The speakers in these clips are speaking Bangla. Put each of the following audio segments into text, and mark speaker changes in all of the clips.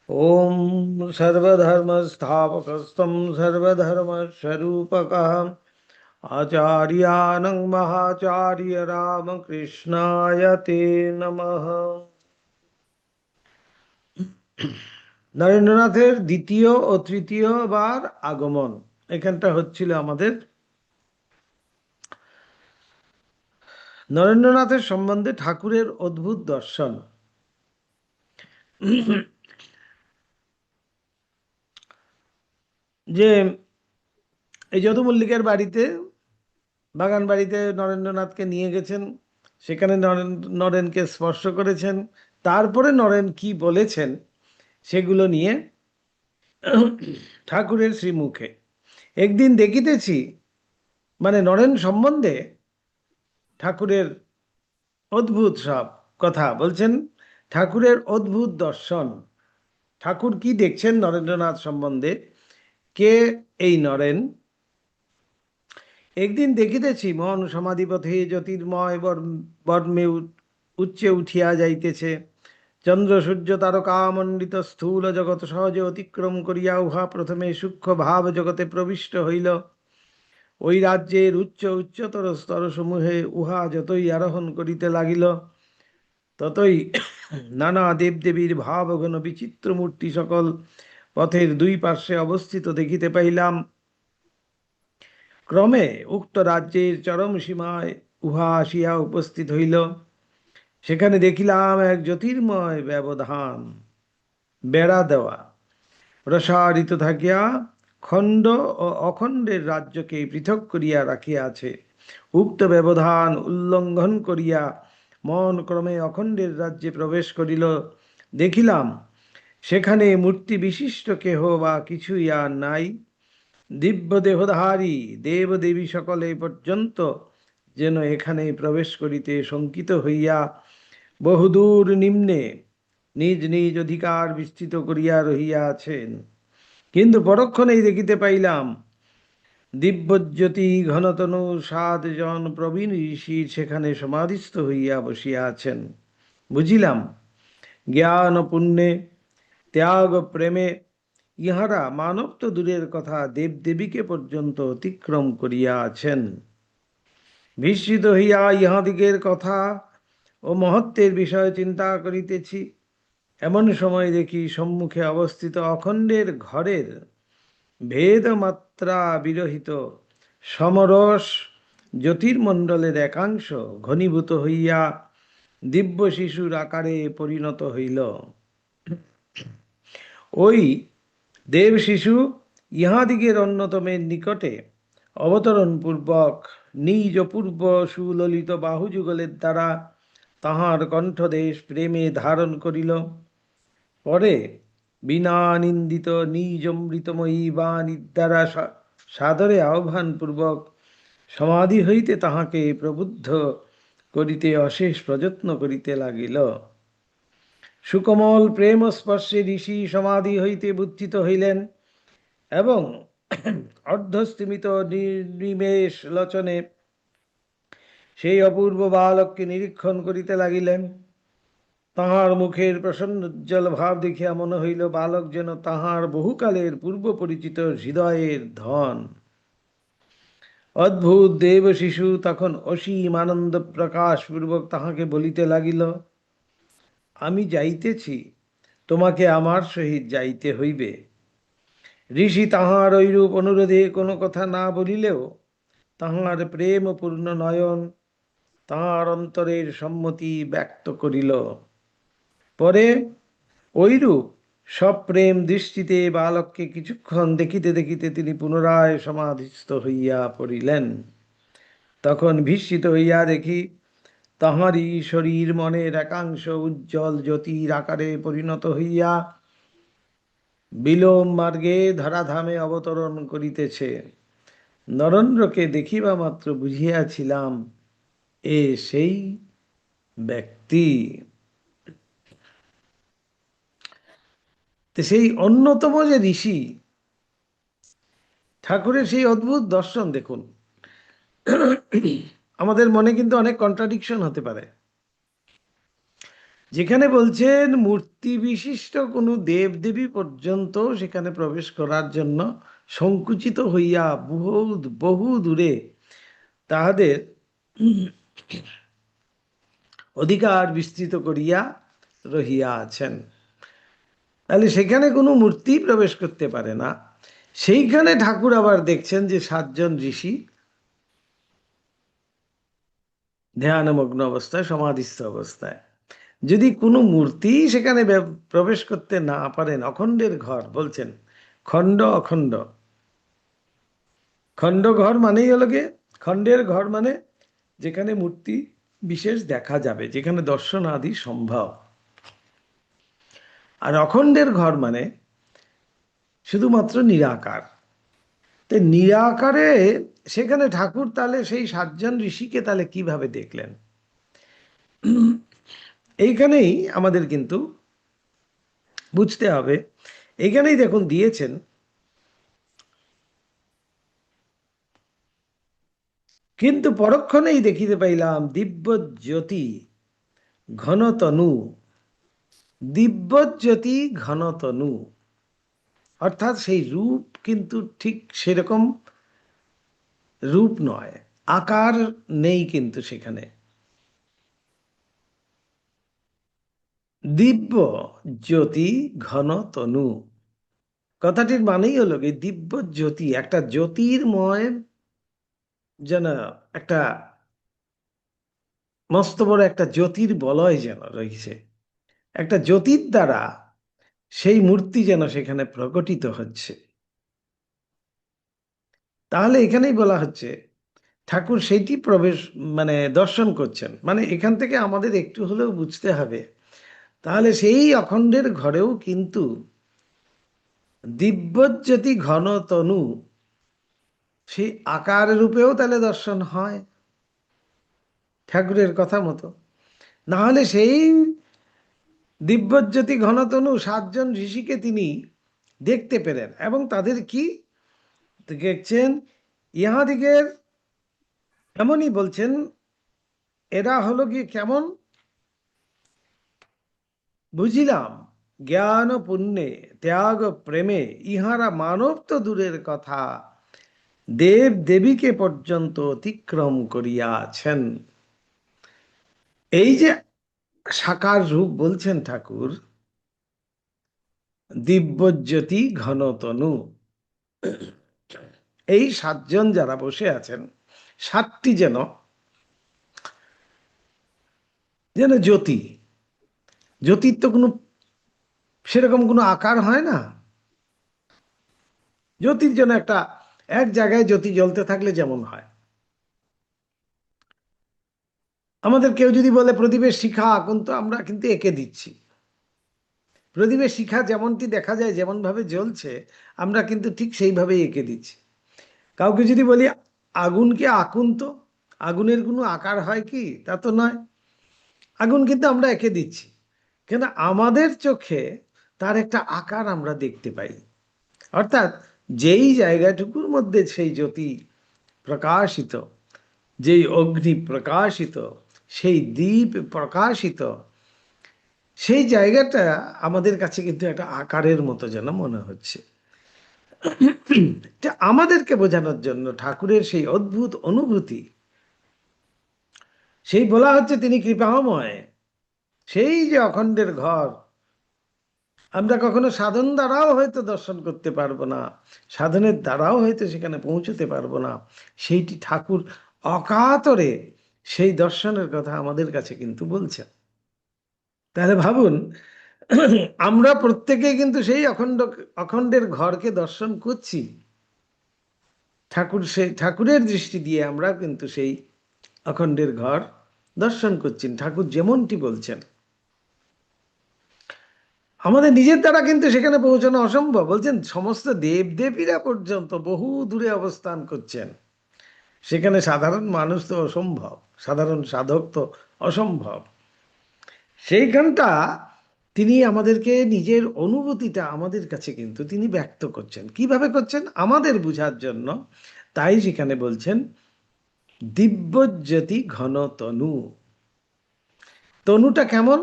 Speaker 1: ओम सर्वधर्मस्थापकस्तं सर्वधर्मस्वरूपकः आचार्यानं महाचार्य रामकृष्णाय ते नमः। নরেন্দ্রনাথের দ্বিতীয় ও তৃতীয় বার আগমন এখানটা হচ্ছিল আমাদের। নরেন্দ্রনাথের সম্বন্ধে ঠাকুরের অদ্ভুত দর্শন। যে এই যদু মল্লিকের বাড়িতে, বাগান বাড়িতে নরেন্দ্রনাথকে নিয়ে গেছেন, সেখানে নরেনকে স্পর্শ করেছেন, তারপরে নরেন কি বলেছেন সেগুলো নিয়ে ঠাকুরের শ্রীমুখে একদিন দেখিতেছি, মানে নরেন সম্বন্ধে ঠাকুরের অদ্ভুত সব কথা বলছেন, ঠাকুরের অদ্ভুত দর্শন। ঠাকুর কি দেখছেন নরেন্দ্রনাথ সম্বন্ধে, কে এই নরেন। একদিন দেখিতেছি মন সমাধিপথে জ্যোতির্ময় বর্মে উচ্চে উঠিয়া যাইতেছে। চন্দ্র সূর্য তারকামণ্ডিত স্থূল জগৎ সহজে অতিক্রম করিয়া উহা প্রথমে সূক্ষ্ম ভাব জগতে প্রবিষ্ট হইল। ওই রাজ্যের উচ্চতর স্তরসমূহে উহা যতই আরোহণ করিতে লাগিল, ততই নানা দেবদেবীর ভাবঘন বিচিত্র মূর্তি সকল পথের দুই পার্শ্বে অবস্থিত দেখিতে পাইলাম। ক্রমে উক্ত রাজ্যের চরম সীমায় উহা আসিয়া উপস্থিত হইল। সেখানে দেখিলাম এক জ্যোতির্ময় ব্যবধান, বেড়া দেওয়া, প্রসারিত থাকিয়া খণ্ড ও অখণ্ডের রাজ্যকে পৃথক করিয়া রাখিয়াছে। উক্ত ব্যবধান উল্লঙ্ঘন করিয়া মন ক্রমে অখণ্ডের রাজ্যে প্রবেশ করিল। দেখিলাম সেখানে মূর্তি বিশিষ্ট কেহ বা কিছুই আর নাই। দিব্য দেহধারী দেব দেবী সকলে পর্যন্ত যেন এখানে প্রবেশ করিতে শঙ্কিত হইয়া বহুদূর নিম্নে নিজ নিজ অধিকার বিস্তৃত করিয়া রহিয়া আছেন। কিন্তু পরক্ষণেই দেখিতে পাইলাম দিব্যজ্যোতি ঘনতনু 7 জন প্রবীণ ঋষি সেখানে সমাধিস্থ হইয়া বসিয়া আছেন। বুঝিলাম জ্ঞান পুণ্যে ত্যাগ প্রেমে ইহারা মানব তো দূরের কথা, দেবদেবীকে পর্যন্ত অতিক্রম করিয়া আছেন। বিস্মিত হইয়া ইহাদিগের কথা ও মহত্বের বিষয়ে চিন্তা করিতেছি। এমন সময় দেখি সম্মুখে অবস্থিত অখণ্ডের ঘরের ভেদমাত্রা বিরহিত সমরস জ্যোতির্মণ্ডলের একাংশ ঘনীভূত হইয়া দিব্য শিশুর আকারে পরিণত হইল। ওই দেব শিশু ইহাদিগের অন্যতমের নিকটে অবতরণ পূর্বক নিজ পূর্ব সুললিত বাহুযুগলের দ্বারা তাহার কণ্ঠদেশ প্রেমে ধারণ করিল। পরে বিনা নিন্দিত নিজ অমৃতময়ী বাণীর দ্বারা সাদরে আহ্বানপূর্বক সমাধি হইতে তাহাকে প্রবুদ্ধ করিতে অশেষ প্রযত্ন করিতে লাগিল। সুকোমল প্রেম স্পর্শে ঋষি সমাধি হইতে বুদ্ধিত হইলেন এবং অর্ধস্তিমিত নিমেষ লোচনে সেই অপূর্ব বালককে নিরীক্ষণ করিতে লাগিলেন। তাহার মুখের প্রসন্নোজ্জ্বল ভাব দেখিয়া মনে হইল বালক যেন তাহার বহুকালের পূর্ব পরিচিত হৃদয়ের ধন। অদ্ভুত দেব শিশু তখন অসীম আনন্দ প্রকাশ পূর্বক তাহাকে বলিতে লাগিল, আমি যাইতেছি, তোমাকে আমার সহিত যাইতে হইবে। ঋষি তাহার ঐরূপ অনুরোধে কোনো কথা না বলিলেও তাহার প্রেমপূর্ণ নয়ন তাহার অন্তরের সম্মতি ব্যক্ত করিল। পরে ঐরূপ সপ্রেম দৃষ্টিতে বালককে কিছুক্ষণ দেখিতে দেখিতে তিনি পুনরায় সমাধিস্থ হইয়া পড়িলেন। তখন বিস্মিত হইয়া দেখি তাহারই শরীর মনের একাংশ উজ্জ্বল জ্যোতির আকারে পরিণত হইয়া বিলোম মার্গে ধরাধামে অবতরণ করিতেছে। নরেন্দ্রকে দেখিবা মাত্র বুঝিয়াছিলাম এ সেই ব্যক্তি। সেই অন্যতম যে ঋষি, ঠাকুরের সেই অদ্ভুত দর্শন দেখুন। আমাদের মনে কিন্তু অনেক কন্ট্রাডিকশন হতে পারে। যেখানে বলছেন মূর্তি বিশিষ্ট কোনো দেবদেবী পর্যন্ত সেখানে প্রবেশ করার জন্য সংকুচিত হইয়া বহু বহু দূরে তাহাদের অধিকার বিস্তৃত করিয়া রহিয়া আছেন। তাহলে সেখানে কোনো মূর্তি প্রবেশ করতে পারে না। সেইখানে ঠাকুর আবার দেখছেন যে 7 জন ঋষি ধ্যানমগ্ন অবস্থায়, সমাধিস্থ অবস্থায়। যদি কোনো মূর্তি সেখানে প্রবেশ করতে না পারেন, অখণ্ডের ঘর বলছেন, খণ্ড অখণ্ড, খণ্ড ঘর মানেই হলো গিয়ে, খণ্ডের ঘর মানে যেখানে মূর্তি বিশেষ দেখা যাবে, যেখানে দর্শন আদি সম্ভব। আর অখণ্ডের ঘর মানে শুধুমাত্র নিরাকার। তাই নিরাকারে সেখানে ঠাকুর তাহলে সেই 7 জন ঋষিকে তাহলে কিভাবে দেখলেন? এইখানেই আমাদের কিন্তু বুঝতে হবে। এইখানেই দেখুন দিয়েছেন, কিন্তু পরক্ষণেই দেখিতে পাইলাম দিব্য জ্যোতি ঘনতনু, দিব্য জ্যোতি ঘনতনু, অর্থাৎ সেই রূপ কিন্তু ঠিক সেরকম রূপ নয়, আকার নেই কিন্তু সেখানে। দিব্য জ্যোতি ঘনতনু কথাটির মানেই হলো কি, দিব্য জ্যোতি, একটা জ্যোতির্ময়, যেন একটা মস্ত বড় একটা জ্যোতির্বলয় যেন রয়েছে, একটা জ্যোতির দ্বারা সেই মূর্তি যেন সেখানে প্রকটিত হচ্ছে। তাহলে এখানেই বলা হচ্ছে ঠাকুর সেইটি প্রবেশ মানে দর্শন করছেন, মানে এখান থেকে আমাদের একটু হলেও বুঝতে হবে তাহলে সেই অখণ্ডের ঘরেও কিন্তু দিব্যজ্যোতি ঘন তনু সেই আকার রূপেও তাহলে দর্শন হয় ঠাকুরের কথা মতো। না হলে সেই দিব্যজ্যোতি ঘনতনু 7 জন ঋষিকে তিনি দেখতে পেলেন, এবং তাদের কি দেখছেন, ইহাদিগের এমনই বলছেন, এরা হলো কি কেমন বুঝিলাম, জ্ঞান পুণ্যে ত্যাগ প্রেমে ইহারা মানব তো দূরের কথা, দেব দেবীকে পর্যন্ত অতিক্রম করিয়াছেন। এই যে সাকার রূপ বলছেন ঠাকুর, দিব্যজ্যোতি ঘনতনু, এই 7 জন যারা বসে আছেন, 7টি যেন যেন জ্যোতি, জ্যোতির তো কোনো সেরকম কোনো আকার হয় না। জ্যোতির জন্য একটা এক জায়গায় জ্যোতি জ্বলতে থাকলে যেমন হয়, আমাদের কেউ যদি বলে প্রদীপের শিখা আঁকুন, তো আমরা কিন্তু এঁকে দিচ্ছি। প্রদীপের শিখা যেমনটি দেখা যায়, যেমন ভাবে জ্বলছে, আমরা কিন্তু ঠিক সেইভাবেই এঁকে দিচ্ছি। কাউকে যদি বলি আগুনকে আঁকুন, তো আগুনের কোনো আকার হয় কি? তা তো নয়। আগুন কিন্তু আমরা এঁকে দিচ্ছি, কেন আমাদের চোখে তার একটা আকার আমরা দেখতে পাই। অর্থাৎ যেই জায়গাটুকুর মধ্যে সেই জ্যোতি প্রকাশিত, যেই অগ্নি প্রকাশিত, সেই দীপ প্রকাশিত, সেই জায়গাটা আমাদের কাছে কিন্তু একটা আকারের মতো যেন মনে হচ্ছে। এটা আমাদেরকে বোঝানোর জন্য ঠাকুরের সেই অদ্ভুত অনুভূতি, সেই বলা হচ্ছে তিনি কৃপাময়। সেই যে অখণ্ডের ঘর, আমরা কখনো সাধন দ্বারাও হয়তো দর্শন করতে পারবো না, সাধনের দ্বারাও হয়তো সেখানে পৌঁছতে পারবো না, সেইটি ঠাকুর অকাতরে সেই দর্শনের কথা আমাদের কাছে কিন্তু বলছেন। তাহলে ভাবুন, আমরা প্রত্যেকে কিন্তু সেই অখণ্ডের ঘরকে দর্শন করছি। ঠাকুর সেই ঠাকুরের দৃষ্টি দিয়ে আমরা কিন্তু সেই অখণ্ডের ঘর দর্শন করছেন, ঠাকুর যেমনটি বলছেন। আমাদের নিজের দ্বারা কিন্তু সেখানে পৌঁছানো অসম্ভব। বলছেন সমস্ত দেবদেবীরা পর্যন্ত বহু দূরে অবস্থান করছেন, সেখানে সাধারণ মানুষ তো অসম্ভব, সাধারণ সাধক তো অসম্ভব। সেইখানটা তিনি আমাদেরকে নিজের অনুভূতিটা আমাদের কাছে কিন্তু তিনি ব্যক্ত করছেন। কিভাবে করছেন? আমাদের বুঝার জন্য। তাই সেখানে বলছেন দিব্যজ্যোতি ঘন তনু। তনুটা কেমন?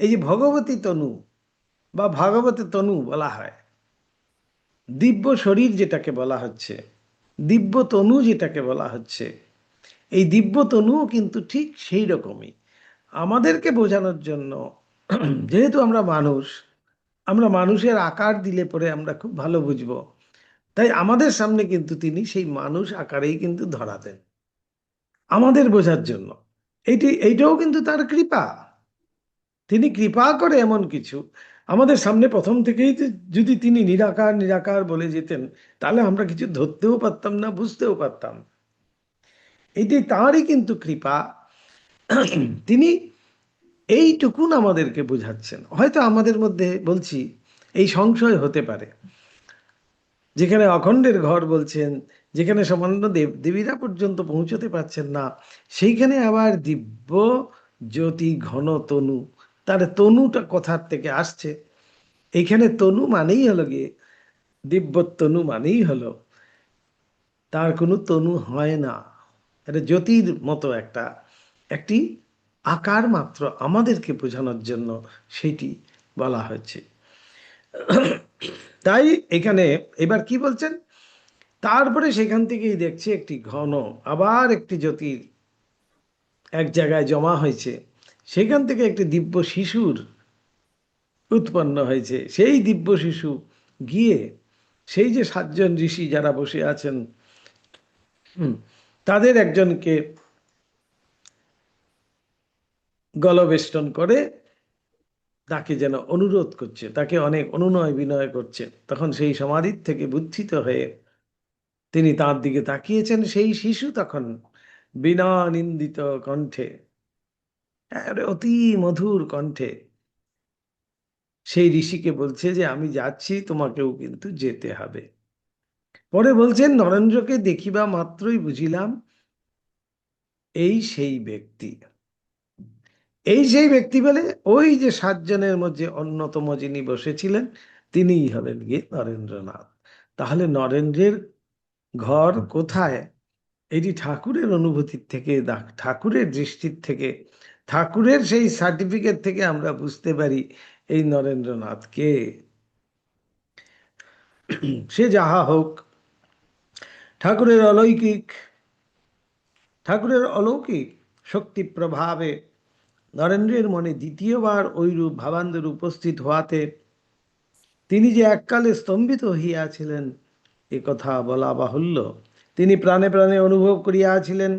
Speaker 1: এই যে ভগবতী তনু বা ভাগবতী তনু বলা হয়, দিব্য শরীর যেটাকে বলা হচ্ছে, দিব্য তনু যেটাকে বলা হচ্ছে, এই দিব্য তনুও কিন্তু ঠিক সেই রকমই। আমাদেরকে বোঝানোর জন্য, যেহেতু আমরা মানুষ, আমরা মানুষের আকার দিলে পরে আমরা খুব ভালো বুঝবো, তাই আমাদের সামনে কিন্তু তিনি সেই মানুষ আকারেই কিন্তু ধরা দেন আমাদের বোঝার জন্য। এইটাও কিন্তু তার কৃপা। তিনি কৃপা করে এমন কিছু আমাদের সামনে প্রথম থেকেই যদি তিনি নিরাকার নিরাকার বলে যেতেন, তাহলে আমরা কিছু ধরতেও পারতাম না, বুঝতেও পারতাম। এটি তাঁরই কিন্তু কৃপা। তিনি এইটুকুন আমাদেরকে বোঝাচ্ছেন। হয়তো আমাদের মধ্যে বলছি এই সংশয় হতে পারে, যেখানে অখণ্ডের ঘর বলছেন, যেখানে সামান্য দেব দেবীরা পর্যন্ত পৌঁছতে পারছেন না, সেইখানে আবার দিব্য জ্যোতি ঘন তনু, তার তনুটা কথার থেকে আসছে। এইখানে তনু মানেই হলো গিয়ে, দিব্য তনু মানেই হলো তার কোনো তনু হয় না, এটা জ্যোতির মতো একটি আকার মাত্র আমাদেরকে বোঝানোর জন্য সেটি বলা হয়েছে। তাই এখানে এবার কি বলছেন, তারপরে সেখান থেকেই দেখছে একটি ঘন আবার একটি জ্যোতির এক জায়গায় জমা হয়েছে, সেখান থেকে একটি দিব্য শিশুর উৎপন্ন হয়েছে। সেই দিব্য শিশু গিয়ে সেই যে 7 জন ঋষি যারা বসে আছেন, তাদের একজনকে গলবেষ্টন করে তাকে যেন অনুরোধ করছে, তাকে অনেক অনুনয় বিনয় করছে। তখন সেই সমাধির থেকে বুদ্ধিত হয়ে তিনি তার দিকে তাকিয়েছেন। সেই শিশু তখন বিনা নিন্দিত কণ্ঠে, অতি মধুর কণ্ঠে সেই ঋষিকে বলছে যে আমি যাচ্ছি, তোমাকেও কিন্তু যেতে হবে। পরে বলছেন, নরেন্দ্রকে দেখিবা মাত্রই বুঝিলাম এই সেই ব্যক্তি। এই সেই ব্যক্তি বলে ওই যে 7 জনের মধ্যে অন্যতম যিনি বসেছিলেন, তিনিই হলেন গিয়ে নরেন্দ্রনাথ। তাহলে নরেন্দ্রের ঘর কোথায়, এটি ঠাকুরের অনুভূতির থেকে, ঠাকুরের দৃষ্টির থেকে, ঠাকুরের সেই সার্টিফিকেট থেকে আমরা বুঝতে পারি এই নরেন্দ্রনাথ কে। সে যাহা হোক, ঠাকুরের অলৌকিক ঠাকুরের অলৌকিক শক্তি প্রভাবে নরেন্দ্রের মনে দ্বিতীয়বার ঐরূপ ভাবান্তর উপস্থিত হওয়াতে তিনি যে এককালে স্তম্ভিত হইয়াছিলেন এ কথা বলা বাহুল্য। তিনি প্রাণে প্রাণে অনুভব করিয়াছিলেন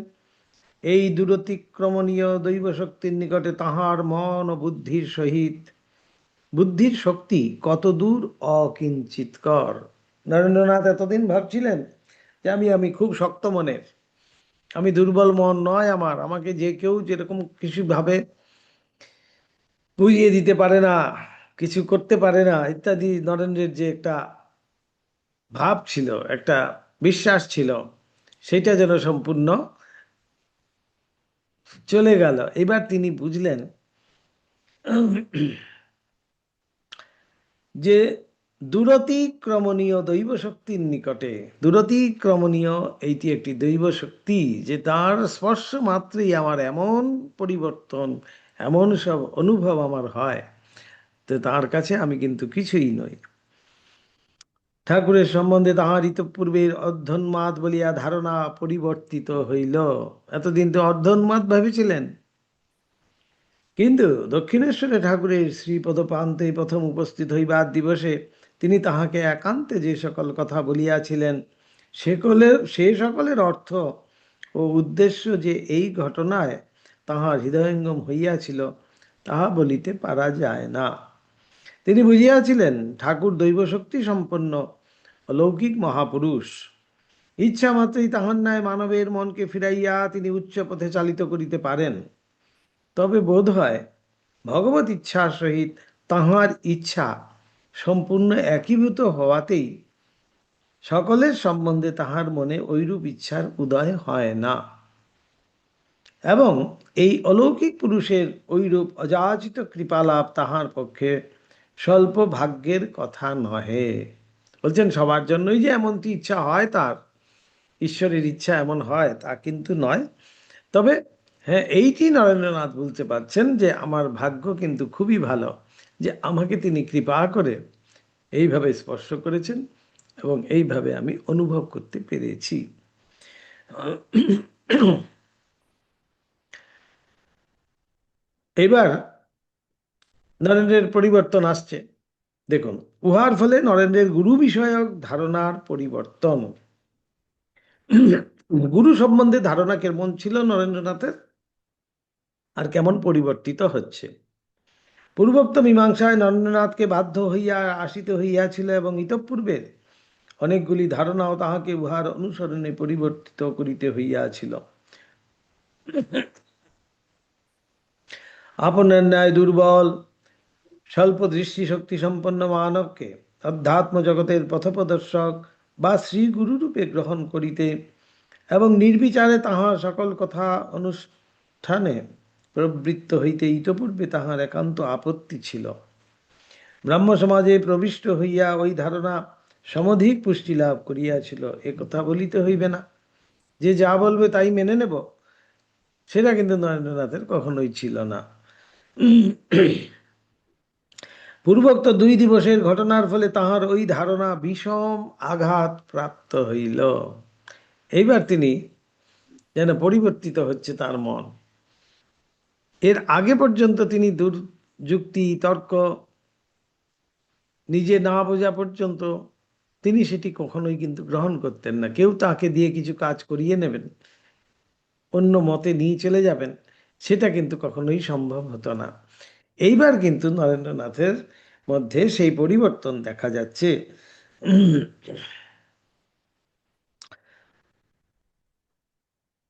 Speaker 1: এই দূরতিক্রমণীয় দৈব শক্তির নিকটে তাহার মন ও বুদ্ধির সহিত, বুদ্ধির শক্তি কত দূর অকিঞ্চিতকর। নরেন্দ্রনাথ এতদিন ভাবছিলেন যে আমি খুব শক্ত মনের, আমি দুর্বল মন নয় আমার, আমাকে যে কেউ যেরকম কিছু ভাবে বুঝিয়ে দিতে পারে না, কিছু করতে পারে না ইত্যাদি। নরেন্দ্রের যে একটা ভাব ছিল, একটা বিশ্বাস ছিল, সেটা যেন সম্পূর্ণ চলে গেল। এবার তিনি বুঝলেন যে দূরতিক্রমণীয় দৈব শক্তির নিকটে, দূরতিক্রমণীয় এইটি একটি দৈব শক্তি, যে তার স্পর্শ মাত্রই আমার এমন পরিবর্তন, এমন সব অনুভব আমার হয়, তো তার কাছে আমি কিন্তু কিছুই নই। ঠাকুরের সম্বন্ধে তাহার ইতপূর্বের অর্ধন্মাদ বলিয়া ধারণা পরিবর্তিত হইল। এতদিন তো অর্ধন্মাদ ভেবেছিলেন, কিন্তু দক্ষিণেশ্বরে ঠাকুরের শ্রীপদ প্রান্তে প্রথম উপস্থিত হইবার দিবসে তিনি তাহাকে একান্তে যে সকল কথা বলিয়াছিলেন, সে সকলের অর্থ ও উদ্দেশ্য যে এই ঘটনায় তাহার হৃদয়ঙ্গম হইয়াছিল, তাহা বলিতে পারা যায় না। তিনি বুঝিয়াছিলেন ঠাকুর দৈবশক্তি সম্পন্ন অলৌকিক মহাপুরুষ। ইচ্ছা মাত্রই তাহার ন্যায় মানবের মনকে ফিরাইয়া তিনি উচ্চ পথে চালিত করিতে পারেন। তবে বোধ হয় ভগবত ইচ্ছার সহিত তাহার ইচ্ছা সম্পূর্ণ একীভূত হওয়াতেই সকলের সম্বন্ধে তাহার মনে ঐরূপ ইচ্ছার উদয় হয় না, এবং এই অলৌকিক পুরুষের ঐরূপ অযাচিত কৃপালাভ তাহার পক্ষে স্বল্প ভাগ্যের কথা নহে। বলছেন সবার জন্যই যে এমনটি ইচ্ছা হয়, তার ঈশ্বরের ইচ্ছা এমন হয় তা কিন্তু নয়। তবে হ্যাঁ, এইটি নরেন্দ্রনাথ বলতে পারছেন যে আমার ভাগ্য কিন্তু খুবই ভালো যে আমাকে তিনি কৃপা করে এইভাবে স্পর্শ করেছেন এবং এইভাবে আমি অনুভব করতে পেরেছি। এবার নরেন্দ্রের পরিবর্তন আসছে। দেখুন, উহার ফলে নরেন্দ্রের গুরু বিষয়ক ধারণার পরিবর্তন। গুরু সম্বন্ধে ধারণা কেমন ছিল নরেন্দ্রনাথের, আর কেমন পরিবর্তিত হচ্ছে। পূর্বোক্ত মীমাংসায় নরেন্দ্রনাথকে বাধ্য হইয়া আসিতে হইয়াছিল এবং ইতঃপূর্বের অনেকগুলি ধারণাও তাহাকে উহার অনুসরণে পরিবর্তিত করিতে হইয়াছিল। আপনার ন্যায় দুর্বল স্বল্প দৃষ্টিশক্তি সম্পন্ন মানবকে অধ্যাত্ম জগতের পথপ্রদর্শক বা শ্রী গুরুরূপে গ্রহণ করিতে এবং নির্বিচারে তাহার সকল কথা অনুষ্ঠানে প্রবৃত্ত হইতে ইতপূর্বে তাহার একান্ত আপত্তি ছিল। ব্রাহ্ম সমাজে প্রবিষ্ট হইয়া ওই ধারণা সমধিক পুষ্টি লাভ করিয়াছিল, এ কথা বলিতে হইবে না। যে যা বলবে তাই মেনে নেব, সেটা কিন্তু নরেন্দ্রনাথের কখনোই ছিল না। পূর্বোক্ত 2 দিবসের ঘটনার ফলে তাহার ওই ধারণা বিষম আঘাত প্রাপ্ত হইল। এইবার তিনি যেন পরিবর্তিত হচ্ছে তার মন। এর আগে পর্যন্ত তিনি যুক্তি তর্ক নিজে না বোঝা পর্যন্ত তিনি সেটি কখনোই কিন্তু গ্রহণ করতেন না। কেউ তাকে দিয়ে কিছু কাজ করিয়ে নেবেন, অন্য মতে নিয়ে চলে যাবেন, সেটা কিন্তু কখনোই সম্ভব হতো না। এইবার কিন্তু নরেন্দ্রনাথের মধ্যে সেই পরিবর্তন দেখা যাচ্ছে।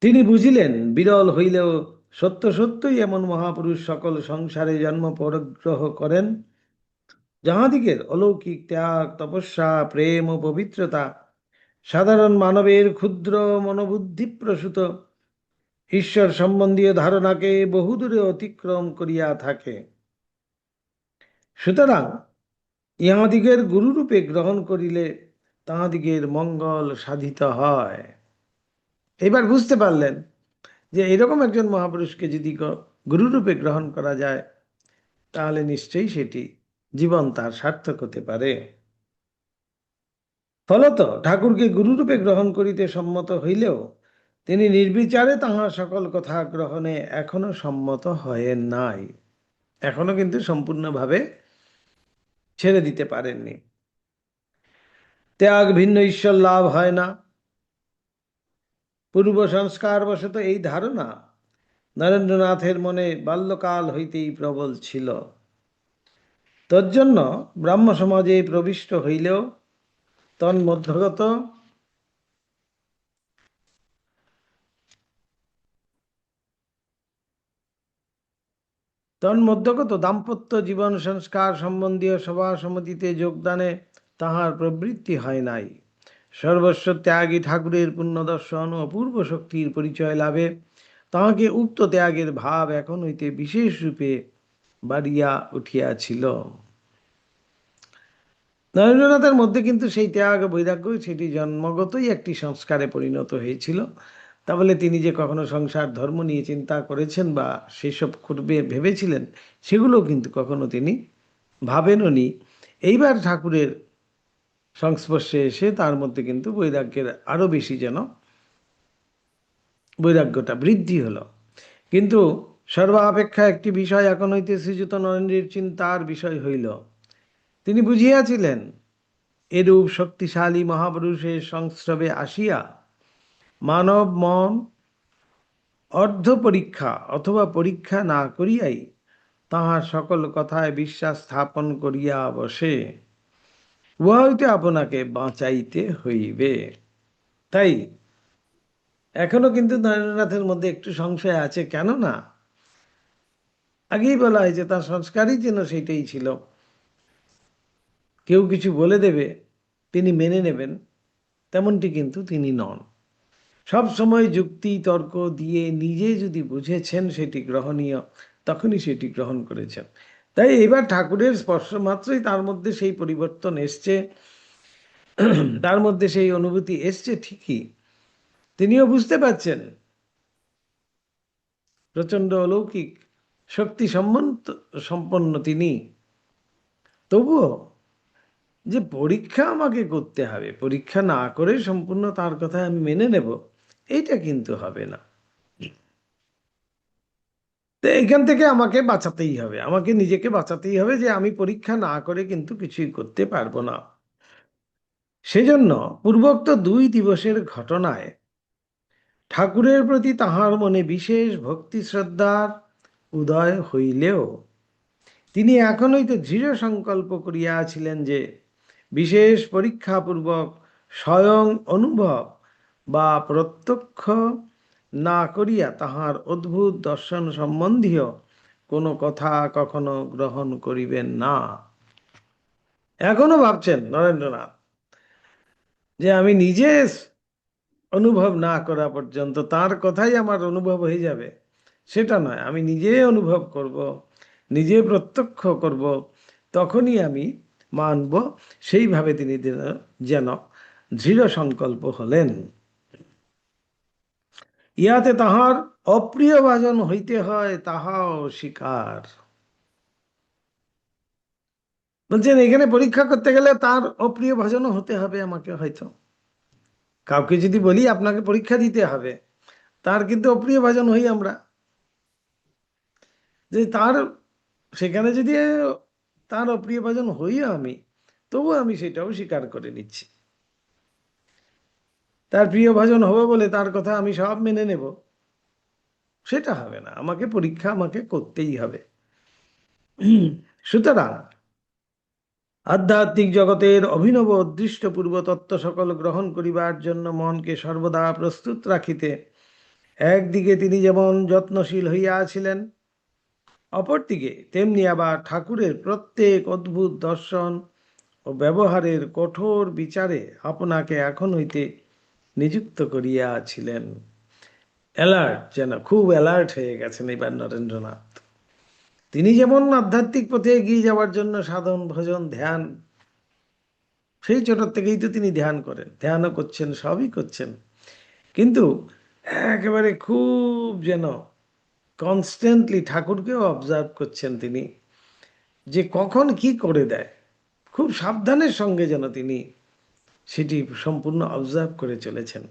Speaker 1: তিনি বুঝিলেন, বিরল হইলেও সত্য সত্যই এমন মহাপুরুষ সকল সংসারে জন্ম পরিগ্রহ করেন, যাহাদিগের অলৌকিক ত্যাগ তপস্যা প্রেম ও পবিত্রতা সাধারণ মানবের ক্ষুদ্র মনোবুদ্ধি প্রসূত ঈশ্বর সম্বন্ধীয় ধারণাকে বহুদূরে অতিক্রম করিয়া থাকে। সুতরাং ইহাদিগের গুরুরূপে গ্রহণ করিলে তাহাদিগের মঙ্গল সাধিত হয়। এবার বুঝতে পারলেন যে এরকম একজন মহাপুরুষকে যদি গুরুরূপে গ্রহণ করা যায়, তাহলে নিশ্চয়ই সেটি জীবন তার সার্থক হতে পারে। ফলত ঠাকুরকে গুরুরূপে গ্রহণ করিতে সম্মত হইলেও তিনি নির্বিচারে তাহার সকল কথা গ্রহণে এখনো সম্মত হয়েন নাই, এখনো কিন্তু সম্পূর্ণভাবে ছেড়ে দিতে পারেননি। ত্যাগ ভিন্ন ঈশ্বর লাভ হয় না। পূর্ব সংস্কার বশত এই ধারণা নরেন্দ্রনাথের মনে বাল্যকাল হইতেই প্রবল ছিল। তজ্জন্য ব্রাহ্ম সমাজে প্রবিষ্ট হইলেও তন্মধ্যগত তন্মধ্যগত দাম্পত্য জীবন সংস্কার সম্বন্ধীয় সভা সমিতিতে যোগদানে তাহার প্রবৃত্তি হয় নাই। সর্বস্ব ত্যাগী ঠাকুরের পুণ্যদর্শন ও অপূর্ব শক্তির পরিচয় লাভে তাহাকে উক্ত ত্যাগের ভাব এখন হইতে বিশেষ রূপে বাড়িয়া উঠিয়াছিল। নরেন্দ্রনাথের মধ্যে কিন্তু সেই ত্যাগ বৈরাগ্য সেটি জন্মগতই একটি সংস্কারে পরিণত হয়েছিল। তাহলে তিনি যে কখনো সংসার ধর্ম নিয়ে চিন্তা করেছেন বা সেসব করবে ভেবেছিলেন, সেগুলো কিন্তু কখনো তিনি ভাবেননি। এইবার ঠাকুরের সংস্পর্শে এসে তার মধ্যে কিন্তু বৈরাগ্যের আরো বেশি যেন বৈরাগ্যটা বৃদ্ধি হলো। কিন্তু সর্বাপেক্ষা একটি বিষয় এখন হইতে শ্রীযুত নরেন্দ্রের চিন্তার বিষয় হইল। তিনি বুঝিয়াছিলেন, এরূপ শক্তিশালী মহাপুরুষের সংস্রবে আসিয়া মানব মন অর্ধ পরীক্ষা অথবা পরীক্ষা না করিয়াই তাহার সকল কথায় বিশ্বাস স্থাপন করিয়া বসে, উহা হইতে আপনাকে বাঁচাইতে হইবে। তাই এখনো কিন্তু নরেন্দ্রনাথের মধ্যে একটু সংশয় আছে, কেননা আগেই বলা হয়েছে তার সংস্কারই যেন সেইটাই ছিল, কেউ কিছু বলে দেবে তিনি মেনে নেবেন, তেমনটি কিন্তু তিনি নন। সব সময় যুক্তি তর্ক দিয়ে নিজে যদি বুঝেছেন সেটি গ্রহণীয়, তখনই সেটি গ্রহণ করেছেন। তাই এবার ঠাকুরের স্পর্শ মাত্রই তার মধ্যে সেই পরিবর্তন এসছে, তার মধ্যে সেই অনুভূতি এসছে ঠিকই, তিনিও বুঝতে পারছেন প্রচণ্ড অলৌকিক শক্তি সম্পন্ন তিনি, তবুও যে পরীক্ষা আমাকে করতে হবে, পরীক্ষা না করে সম্পূর্ণ তার কথা আমি মেনে নেব, এইটা কিন্তু হবে না। তো এইখান থেকে আমাকে বাঁচাতেই হবে, আমাকে নিজেকে বাঁচাতেই হবে, যে আমি পরীক্ষা না করে কিন্তু কিছুই করতে পারবো না। সেজন্য পূর্বোক্ত 2 দিবসের ঘটনায় ঠাকুরের প্রতি তাহার মনে বিশেষ ভক্তি শ্রদ্ধার উদয় হইলেও তিনি এখন হইতে দৃঢ় সংকল্প করিয়াছিলেন যে বিশেষ পরীক্ষাপূর্বক স্বয়ং অনুভব বা প্রত্যক্ষ না করিয়া তাহার অদ্ভুত দর্শন সম্বন্ধীয় কোনো কথা কখনো গ্রহণ করিবেন না। এখনো ভাবছেন নরেন্দ্রনাথ যে আমি নিজে অনুভব না করা পর্যন্ত তার কথাই আমার অনুভব হয়ে যাবে, সেটা নয়। আমি নিজে অনুভব করব, নিজে প্রত্যক্ষ করব, তখনই আমি মানব। সেইভাবে তিনি যেন দৃঢ় সংকল্প হলেন। ইহাতে তাহার অপ্রিয় ভাজন হইতে হয় তাহাও স্বীকার। বলছেন এখানে পরীক্ষা করতে গেলে তার অপ্রিয় ভাজনও হতে হবে আমাকে। হয়তো কাউকে যদি বলি আপনাকে পরীক্ষা দিতে হবে, তার কিন্তু অপ্রিয় ভাজন হই আমরা, যে তার সেখানে যদি তার অপ্রিয় ভাজন হইও আমি, তবু আমি সেটাও স্বীকার করে নিচ্ছি। তার প্রিয় ভাজন হবে বলে তার কথা আমি সব মেনে নেব, সেটা হবে না। আমাকে পরীক্ষা আমাকে করতেই হবে। সুতরাং আধ্যাত্মিক জগতের অভিনব অদৃষ্টপূর্ব তত্ত্ব সকল গ্রহণ করিবার জন্য মনকে সর্বদা প্রস্তুত রাখিতে একদিকে তিনি যেমন যত্নশীল হইয়া আছিলেন, অপরদিকে তেমনি আবার ঠাকুরের প্রত্যেক অদ্ভুত দর্শন ও ব্যবহারের কঠোর বিচারে আপনাকে এখন হইতে নিযুক্ত করিয়াছিলেন। অ্যালার্ট, যেন খুব অ্যালার্ট হয়ে গেছেন এবার নরেন্দ্রনাথ। তিনি যেমন আধ্যাত্মিক পথে এগিয়ে যাওয়ার জন্য সাধন ভজন ধ্যান, সেই ছোট থেকেই তো তিনি ধ্যান করেন, ধ্যানও করছেন, সবই করছেন, কিন্তু একেবারে খুব যেন কনস্ট্যান্টলি ঠাকুরকেও অবজার্ভ করছেন তিনি, যে কখন কি করে দেয়। খুব সাবধানের সঙ্গে যেন তিনি সেটি সম্পূর্ণ অবজার্ভ করে চলেছেন,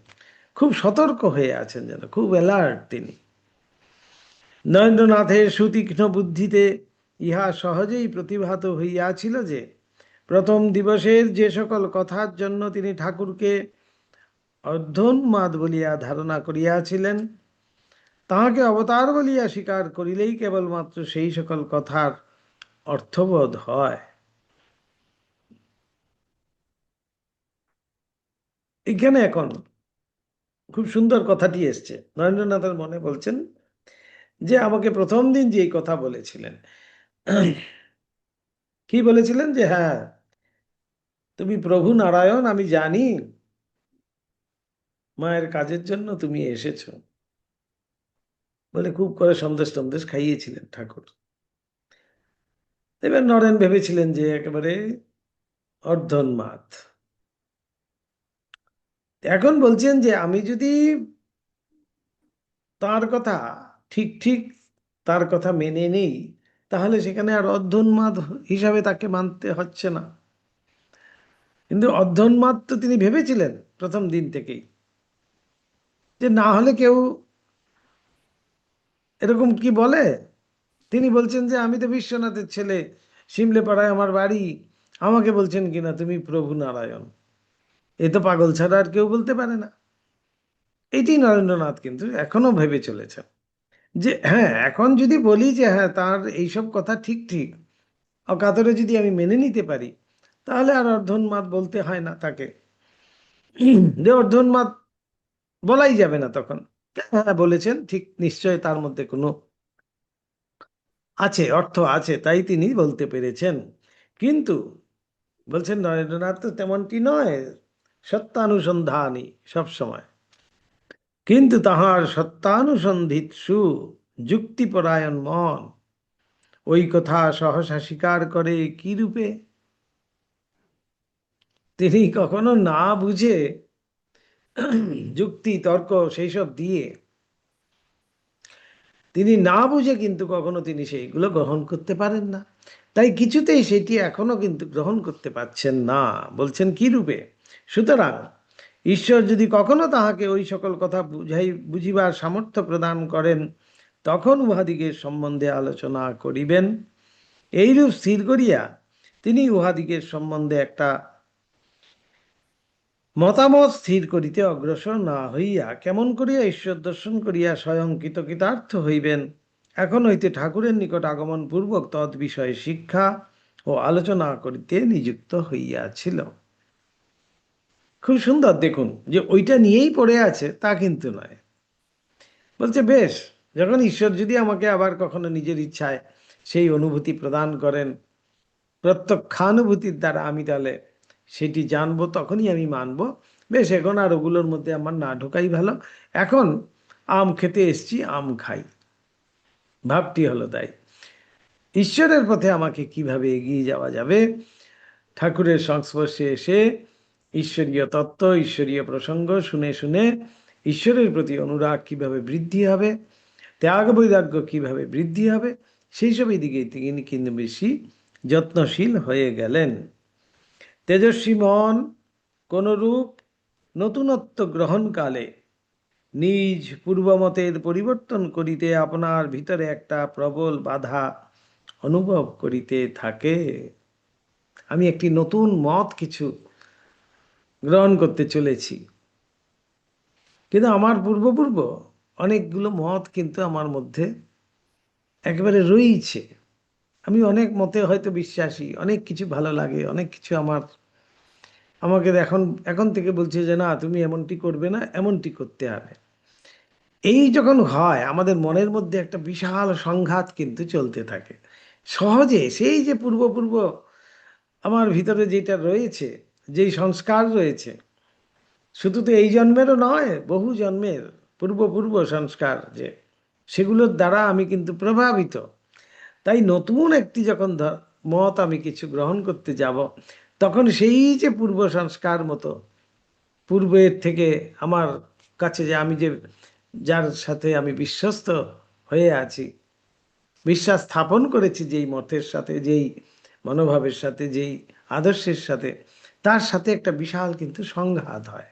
Speaker 1: খুব সতর্ক হয়ে আছেন, যেন খুব অ্যালার্ট তিনি। নরেন্দ্রনাথের সুতীক্ষ্ণ বুদ্ধিতে ইহা সহজেই প্রতিভাত হইয়াছিল যে প্রথম দিবসের যে সকল কথার জন্য তিনি ঠাকুরকে অর্ধোন্মাদ বলিয়া ধারণা করিয়াছিলেন, তাহাকে অবতার বলিয়া স্বীকার করিলেই কেবলমাত্র সেই সকল কথার অর্থবোধ হয়। এখানে এখন খুব সুন্দর কথাটি এসছে, নরেন্দ্রনাথের মনে বলছেন যে আমাকে প্রথম দিন যে কথা বলেছিলেন, কি বলেছিলেন, যে হ্যাঁ তুমি প্রভু নারায়ণ, আমি জানি মায়ের কাজের জন্য তুমি এসেছো বলে খুব করে সন্দেশ টন্দেশ খাইয়েছিলেন ঠাকুর। এবার নরেন ভেবেছিলেন যে একেবারে অর্ধোন্মাদ। এখন বলছেন যে আমি যদি তার কথা ঠিক ঠিক তার কথা মেনে নেই, তাহলে সেখানে আর অর্ধোন্মাদ হিসাবে তাকে মানতে হচ্ছে না। কিন্তু অর্ধোন্মাদ তো তিনি ভেবেছিলেন প্রথম দিন থেকেই, যে না হলে কেউ এরকম কি বলে। তিনি বলছেন যে আমি তো বিশ্বনাথের ছেলে, সিমলে পাড়ায় আমার বাড়ি, আমাকে বলছেন কিনা তুমি প্রভু নারায়ণ। এ তো পাগল ছাড়া আর কেউ বলতে পারে না। এটি নরেন্দ্রনাথ কিন্তু এখনো ভেবে চলেছেন, যে হ্যাঁ এখন যদি বলি যে হ্যাঁ তার এইসব কথা ঠিক ঠিক অকাতরে যদি আমি মেনে নিতে পারি, তাহলে আর অর্ধোন্মাদ বলতে হয় না তাকে, যে অর্ধোন্মাদ বলাই যাবে না তখন। হ্যাঁ বলেছেন ঠিক, নিশ্চয় তার মধ্যে কোনো আছে, অর্থ আছে, তাই তিনি বলতে পেরেছেন। কিন্তু বলছেন নরেন্দ্রনাথ তো তেমনটি নয়, সত্যানুসন্ধানী সব সময়, কিন্তু তাহার সত্যানুসন্ধিৎসু যুক্তিপরায়ণ মন ওই কথা সহসা স্বীকার করে কি রূপে। তিনি কখনো না বুঝে যুক্তি তর্ক সেই সব দিয়ে তিনি না বুঝে কিন্তু কখনো তিনি সেইগুলো গ্রহণ করতে পারেন না। তাই কিছুতেই সেটি এখনো কিন্তু গ্রহণ করতে পারছেন না। বলছেন কি রূপে? সুতরাং ঈশ্বর যদি কখনো তাহাকে ওই সকল কথা বুঝিবার সামর্থ্য প্রদান করেন, তখন উহাদিগের সম্বন্ধে আলোচনা করিবেন। এইরূপ স্থির করিয়া তিনি উহাদিগের সম্বন্ধে একটা মতামত স্থির করিতে অগ্রসর না হইয়া কেমন করিয়া ঈশ্বর দর্শন করিয়া স্বয়ং কৃতকৃতার্থ হইবেন, এখন হইতে ঠাকুরের নিকট আগমন পূর্বক তৎ বিষয়ে শিক্ষা ও আলোচনা করিতে নিযুক্ত হইয়াছিল। খুব সুন্দর, দেখুন যে ওইটা নিয়েই পড়ে আছে তা কিন্তু নয়। বলছে বেশ, যখন ঈশ্বর যদি আমাকে আবার কখনো নিজের ইচ্ছায় সেই অনুভূতি প্রদান করেন, প্রত্যক্ষানুভূতির দ্বারা আমি তাহলে সেটি জানবো, তখনই আমি মানবো। বেশ, এখন আর ওগুলোর মধ্যে আমার না ঢোকাই ভালো। এখন আম খেতে এসছি, আম খাই, ভাবটি হলো তাই। ঈশ্বরের পথে আমাকে কিভাবে এগিয়ে যাওয়া যাবে, ঠাকুরের সংস্পর্শে এসে ঈশ্বরীয় তত্ত্ব, ঈশ্বরীয় প্রসঙ্গ শুনে শুনে ঈশ্বরের প্রতি অনুরাগ কিভাবে বৃদ্ধি হবে, ত্যাগ বৈরাগ্য কিভাবে বৃদ্ধি হবে, সেই সব দিকে তিনি কিন্তু বেশি যত্নশীল হয়ে গেলেন। তেজস্বী মন কোনরূপ নতুনত্ব গ্রহণকালে নিজ পূর্বমতের পরিবর্তন করিতে আপনার ভিতরে একটা প্রবল বাধা অনুভব করিতে থাকে। আমি একটি নতুন মত কিছু গ্রহণ করতে চলেছি, কিন্তু আমার পূর্ব অনেকগুলো মত কিন্তু আমার মধ্যে একেবারে রয়েছে। আমি অনেক মতে হয়তো বিশ্বাসী, অনেক কিছু ভালো লাগে, অনেক কিছু আমাকে এখন এখন থেকে বলছে যে না, তুমি এমনটি করবে না, এমনটি করতে হবে। এই যখন হয়, আমাদের মনের মধ্যে একটা বিশাল সংঘাত কিন্তু চলতে থাকে। সহজে সেই যে পূর্ব আমার ভিতরে যেটা রয়েছে, যেই সংস্কার রয়েছে, শুধু তো এই জন্মেরও নয়, বহু জন্মের পূর্ব সংস্কার, যে সেগুলোর দ্বারা আমি কিন্তু প্রভাবিত। তাই নতুন একটি যখন মত আমি কিছু গ্রহণ করতে যাব, তখন সেই যে পূর্ব সংস্কার মতো পূর্বের থেকে আমার কাছে যে আমি যে যার সাথে আমি বিশ্বস্ত হয়ে আছি, বিশ্বাস স্থাপন করেছি যেই মতের সাথে, যেই মনোভাবের সাথে, যেই আদর্শের সাথে, তার সাথে একটা বিশাল কিন্তু সংঘাত হয়।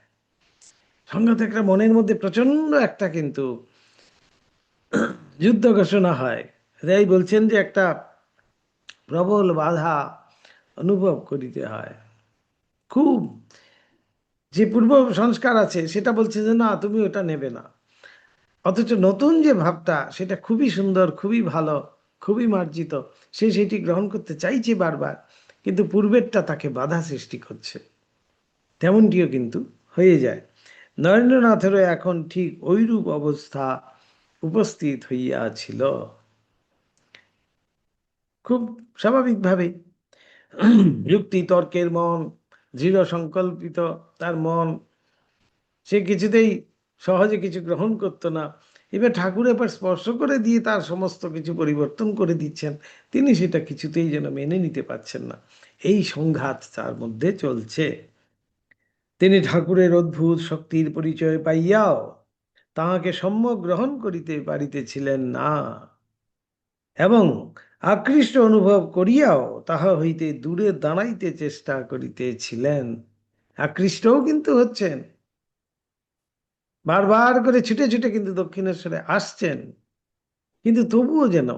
Speaker 1: সংঘাত একটা মনের মধ্যে প্রচন্ড একটা কিন্তু যুদ্ধ ঘোষণা হয়। তাই বলছেন যে একটা প্রবল বাধা অনুভব করিতে হয়। খুব যে পূর্ব সংস্কার আছে সেটা বলছে যে না, তুমি ওটা নেবে না, অথচ নতুন যে ভাবটা সেটা খুবই সুন্দর, খুবই ভালো, খুবই মার্জিত, সে সেটি গ্রহণ করতে চাইছে বারবার, কিন্তু পূর্বেরটা তাকে বাধা সৃষ্টি করছে। তেমনটিও কিন্তু হয়ে যায়। নরেন্দ্রনাথেরও এখন ঠিক ওইরূপ অবস্থা উপস্থিত হইয়াছিল। খুব স্বাভাবিকভাবে যুক্তি তর্কের মন, দৃঢ় সংকল্পিত তার মন, সে কিছুতেই সহজে কিছু গ্রহণ করতো না। এবার ঠাকুর এবার স্পর্শ করে দিয়ে তার সমস্ত কিছু পরিবর্তন করে দিচ্ছেন, তিনি সেটা কিছুতেই যেন মেনে নিতে পারছেন না। এই সংঘাত তার মধ্যে চলছে। তিনি ঠাকুরের অদ্ভুত শক্তির পরিচয় পাইয়াও তাহাকে সম্যক গ্রহণ করিতে পারিতেছিলেন না, এবং আকৃষ্ট অনুভব করিয়াও তাহা হইতে দূরে দাঁড়াইতে চেষ্টা করিতেছিলেন। আকৃষ্টও কিন্তু হচ্ছেন, বারবার করে ছুটে ছুটে কিন্তু দক্ষিণেশ্বরে আসছেন, কিন্তু তবুও যেন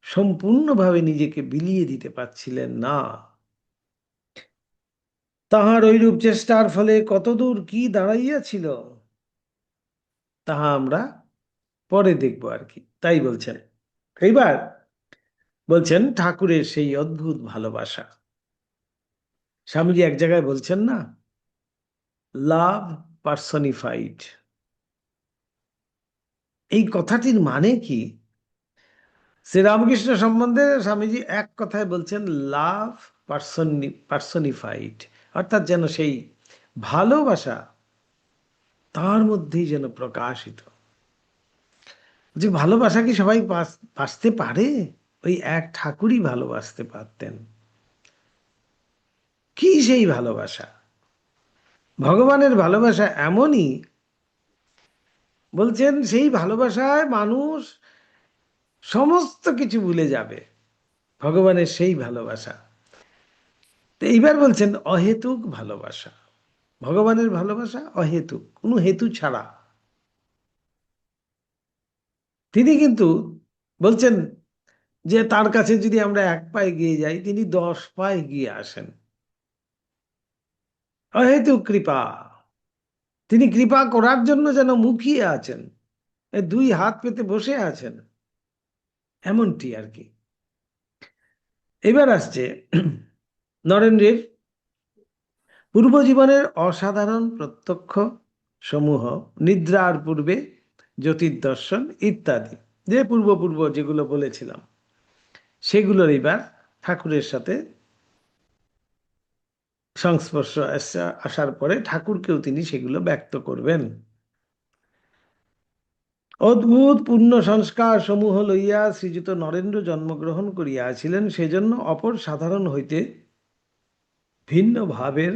Speaker 1: সম্পূর্ণভাবে নিজেকে বিলিয়ে দিতে পারছিলেন না। তাহার ঐরূপ চেষ্টার ফলে কতদূর কি দাঁড়াইয়াছিল তাহা আমরা পরে দেখবো আর কি। তাই বলছেন। এইবার বলছেন ঠাকুরের সেই অদ্ভুত ভালোবাসা। স্বামীজি এক জায়গায় বলছেন না, লাভ পার্সনিফাইড। এই কথাটির মানে কি? শ্রীরামকৃষ্ণ সম্বন্ধে স্বামীজি এক কথায় বলছেন লাভ পার্সনিফাইড, অর্থাৎ যেন সেই ভালোবাসা তার মধ্যেই যেন প্রকাশিত। যে ভালোবাসা কি সবাই বাসতে পারে? ওই এক ঠাকুরই ভালোবাসতে পারতেন। কি সেই ভালোবাসা! ভগবানের ভালোবাসা এমনই, বলছেন সেই ভালোবাসায় মানুষ সমস্ত কিছু ভুলে যাবে, ভগবানের সেই ভালোবাসা। তো এইবার বলছেন অহেতুক ভালোবাসা। ভগবানের ভালোবাসা অহেতুক, কোনো হেতু ছাড়া। তিনি কিন্তু বলছেন যে তার কাছে যদি আমরা 1 পা এগিয়ে যাই, তিনি 10 পা এগিয়ে আসেন। অহেতুক কৃপা। তিনি কৃপা করার জন্য যেন মুখিয়ে আছেন, 2 হাত পেতে বসে আছেন, এমনটি আর কি। এবার আসছে নরেন্দ্রের পূর্বজীবনের অসাধারণ প্রত্যক্ষ সমূহ, নিদ্রার পূর্বে জ্যোতির্দর্শন ইত্যাদি, যে পূর্ব পূর্ব যেগুলো বলেছিলাম, সেগুলোর এবার ঠাকুরের সাথে সংস্পর্শ আসার পরে ঠাকুরকেও তিনি সেগুলো ব্যক্ত করবেন। অদ্ভুত পুণ্য সংস্কার সমূহ লইয়া শ্রীযুত নরেন্দ্র জন্মগ্রহণ করিয়াছিলেন, সেজন্য অপর সাধারণ হইতে ভিন্ন ভাবের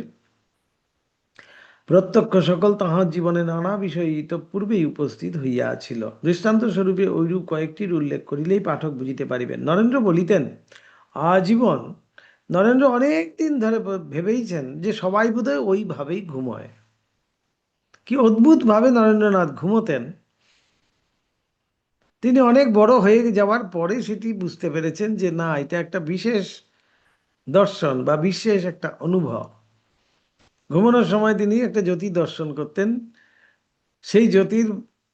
Speaker 1: প্রত্যক্ষ সকল তাহার জীবনে নানা বিষয় ইতঃপূর্বেই উপস্থিত হইয়াছিল। দৃষ্টান্ত স্বরূপে ঐরূপ কয়েকটির উল্লেখ করিলেই পাঠক বুঝিতে পারিবেন। নরেন্দ্র বলিতেন, আজীবন নরেন্দ্র অনেক দিন ধরে ভেবেইছেন যে সবাই বোধহয় ওইভাবেই ঘুমোয়। কি অদ্ভুত ভাবে নরেন্দ্রনাথ ঘুমোতেন। তিনি অনেক বড় হয়ে যাওয়ার পরে সেটি বুঝতে পেরেছেন যে না, এটা একটা বিশেষ দর্শন বা বিশেষ একটা অনুভব। ঘুমানোর সময় তিনি একটা জ্যোতি দর্শন করতেন, সেই জ্যোতির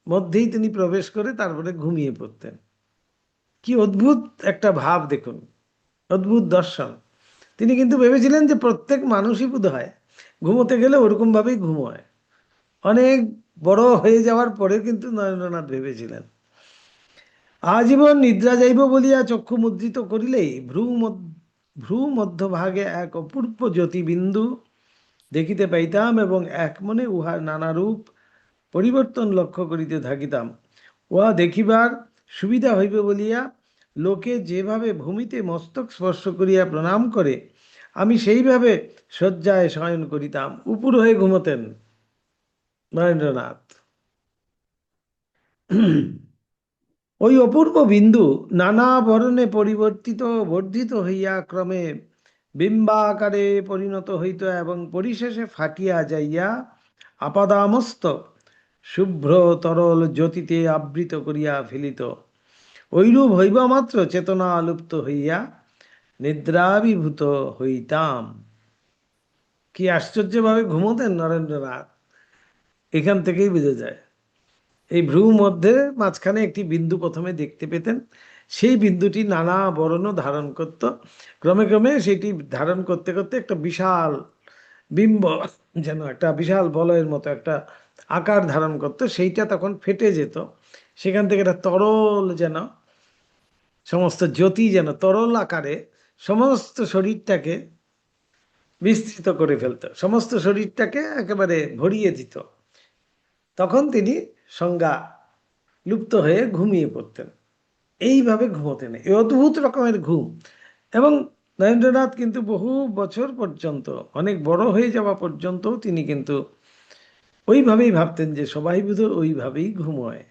Speaker 1: মধ্যেই তিনি প্রবেশ করে তারপরে ঘুমিয়ে পড়তেন। কি অদ্ভুত একটা ভাব দেখুন, অদ্ভুত দর্শন। তিনি কিন্তু ভেবেছিলেন যে প্রত্যেক মানুষই বোধহয় ঘুমোতে গেলে ওরকম ভাবেই ঘুমোয়। অনেক বড় হয়ে যাওয়ার পরে কিন্তু নরেন্দ্রনাথ ভেবেছিলেন। আজীবন নিদ্রা যাইব বলিয়া চক্ষু মুদ্রিত করিলেই ভ্রু মধ্যভাগে এক অপূর্ব জ্যোতিবিন্দু দেখিতে পাইতাম এবং এক মনে উহার নানা রূপ পরিবর্তন লক্ষ্য করিতে থাকিতাম। উহা দেখিবার সুবিধা হইবে বলিয়া লোকে যেভাবে ভূমিতে মস্তক স্পর্শ করিয়া প্রণাম করে, আমি সেইভাবে শয্যায় শয়ন করিতাম। উপুর হয়ে ঘুমোতেন নরেন্দ্রনাথ। ওই অপূর্ব বিন্দু নানা বর্ণে পরিবর্তিত বর্ধিত হইয়া ক্রমে বিম্বাকারে পরিণত হইত এবং পরিশেষে ফাটিয়া যাইয়া আপাদামস্ত শুভ্র তরল জ্যোতিতে আবৃত করিয়া ফেলিত। ঐরূপ হইবা মাত্র চেতনা আলুপ্ত হইয়া নিদ্রাভিভূত হইতাম। কি আশ্চর্যভাবে ঘুমোতেন নরেন্দ্রনাথ, এখান থেকেই বোঝা যায়। এই ভ্রু মধ্যে মাঝখানে একটি বিন্দু প্রথমে দেখতে পেতেন, সেই বিন্দুটি নানা বর্ণ ধারণ করত। ক্রমে ক্রমে সেটি ধারণ করতে করতে একটা বিশাল বিম্ব, যেন একটা বিশাল বলয়ের মতো একটা আকার ধারণ করত। সেইটা তখন ফেটে যেত, সেখান থেকে একটা তরল যেন সমস্ত জ্যোতি যেন তরল আকারে সমস্ত শরীরটাকে বিস্তৃত করে ফেলত, সমস্ত শরীরটাকে একেবারে ভরিয়ে দিত। তখন তিনি সংজ্ঞা লুপ্ত হয়ে ঘুমিয়ে পড়তেন। এইভাবে ঘুমোতেন, এই অদ্ভুত রকমের ঘুম। এবং নরেন্দ্রনাথ কিন্তু বহু বছর পর্যন্ত, অনেক বড় হয়ে যাওয়া পর্যন্ত তিনি কিন্তু ওইভাবেই ভাবতেন যে সবাই বোধহয় ওইভাবেই ঘুমোয়।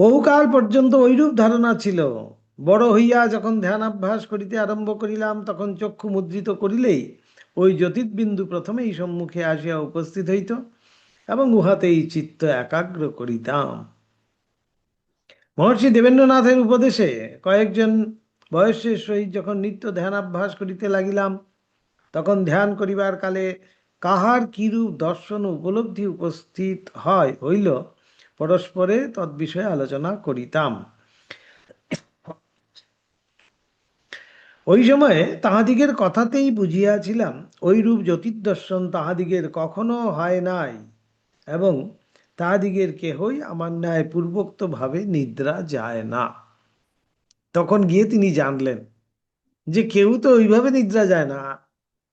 Speaker 1: বহুকাল পর্যন্ত ঐরূপ ধারণা ছিল। বড় হইয়া যখন ধ্যানাভ্যাস করিতে আরম্ভ করিলাম, তখন চক্ষু মুদ্রিত করিলেই ওই জ্যোতির্বিন্দু প্রথমেই সম্মুখে আসিয়া উপস্থিত হইত এবং উহাতেই চিত্ত একাগ্র করিতাম। মহর্ষি দেবেন্দ্রনাথের উপদেশে কয়েকজন বয়সের সহিত যখন নিত্য ধ্যানাভ্যাস করিতে লাগিলাম, তখন ধ্যান করিবার কালে কাহার কিরূপ দর্শন উপলব্ধি উপস্থিত হইল, পরস্পরে তদ্বিষয়ে আলোচনা করিতাম। ওই সময়ে তাহাদিগের কথাতেই বুঝিয়াছিলাম ওইরূপ জ্যোতির্দর্শন তাহাদিগের কখনো হয় নাই এবং তাহাদিগের কেহই আমার ন্যায় পূর্বোক্ত ভাবে নিদ্রা যায় না। তখন গিয়ে তিনি জানলেন যে কেউ তো ওইভাবে নিদ্রা যায় না।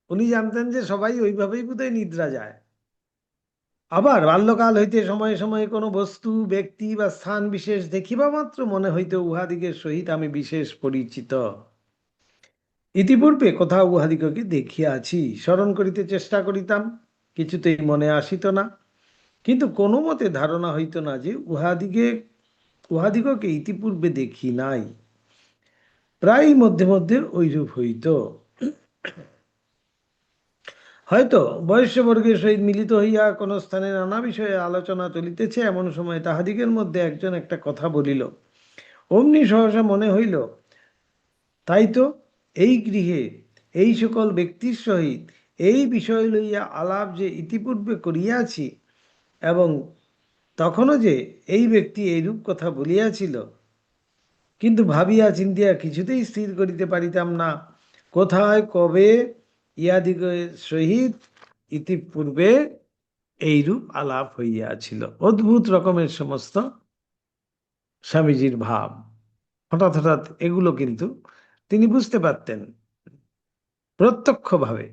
Speaker 1: উনি জানতেন যে সবাই ওইভাবেই বোধহয় নিদ্রা যায়। আবার বাল্যকাল হইতে সময়ে সময়ে কোনো বস্তু ব্যক্তি বা স্থান বিশেষ দেখিবা মাত্র মনে হইতে উহাদিগের সহিত আমি বিশেষ পরিচিত। ইতিপূর্বে কোথাও উহাদিগকে দেখিয়াছি, স্মরণ করিতে চেষ্টা করিতাম, কিছুতেই মনে আসিত না। কিন্তু কোনো মতে ধারণা হইত না যে উহাদিগকে ইতিপূর্বে দেখি নাই। প্রায়ই মধ্যে মধ্যে ঐরূপ হইত। হয়তো বয়স্যবর্গের সহিত মিলিত হইয়া কোন স্থানে নানা বিষয়ে আলোচনা চলিতেছে, এমন সময় তাহাদিগের মধ্যে একজন একটা কথা বলিল। অমনি সহসা মনে হইল, তাই তো, এই গৃহে এই সকল ব্যক্তির সহিত এই বিষয় লইয়া আলাপ যে ইতিপূর্বে করিয়াছি, এবং তখনও যে এই ব্যক্তি এইরূপ কথা বলিয়াছিল, কিন্তু ভাবিয়া চিন্তিয়া কিছুতেই স্থির করিতে পারিতাম না কোথায় কবে ইহাদিগের সহিত ইতিপূর্বে এইরূপ আলাপ হইয়াছিল। অদ্ভুত রকমের সমস্ত স্বামীজির ভাব। হঠাৎ হঠাৎ এগুলো কিন্তু তিনি বুঝতে পারতেন প্রত্যক্ষভাবে।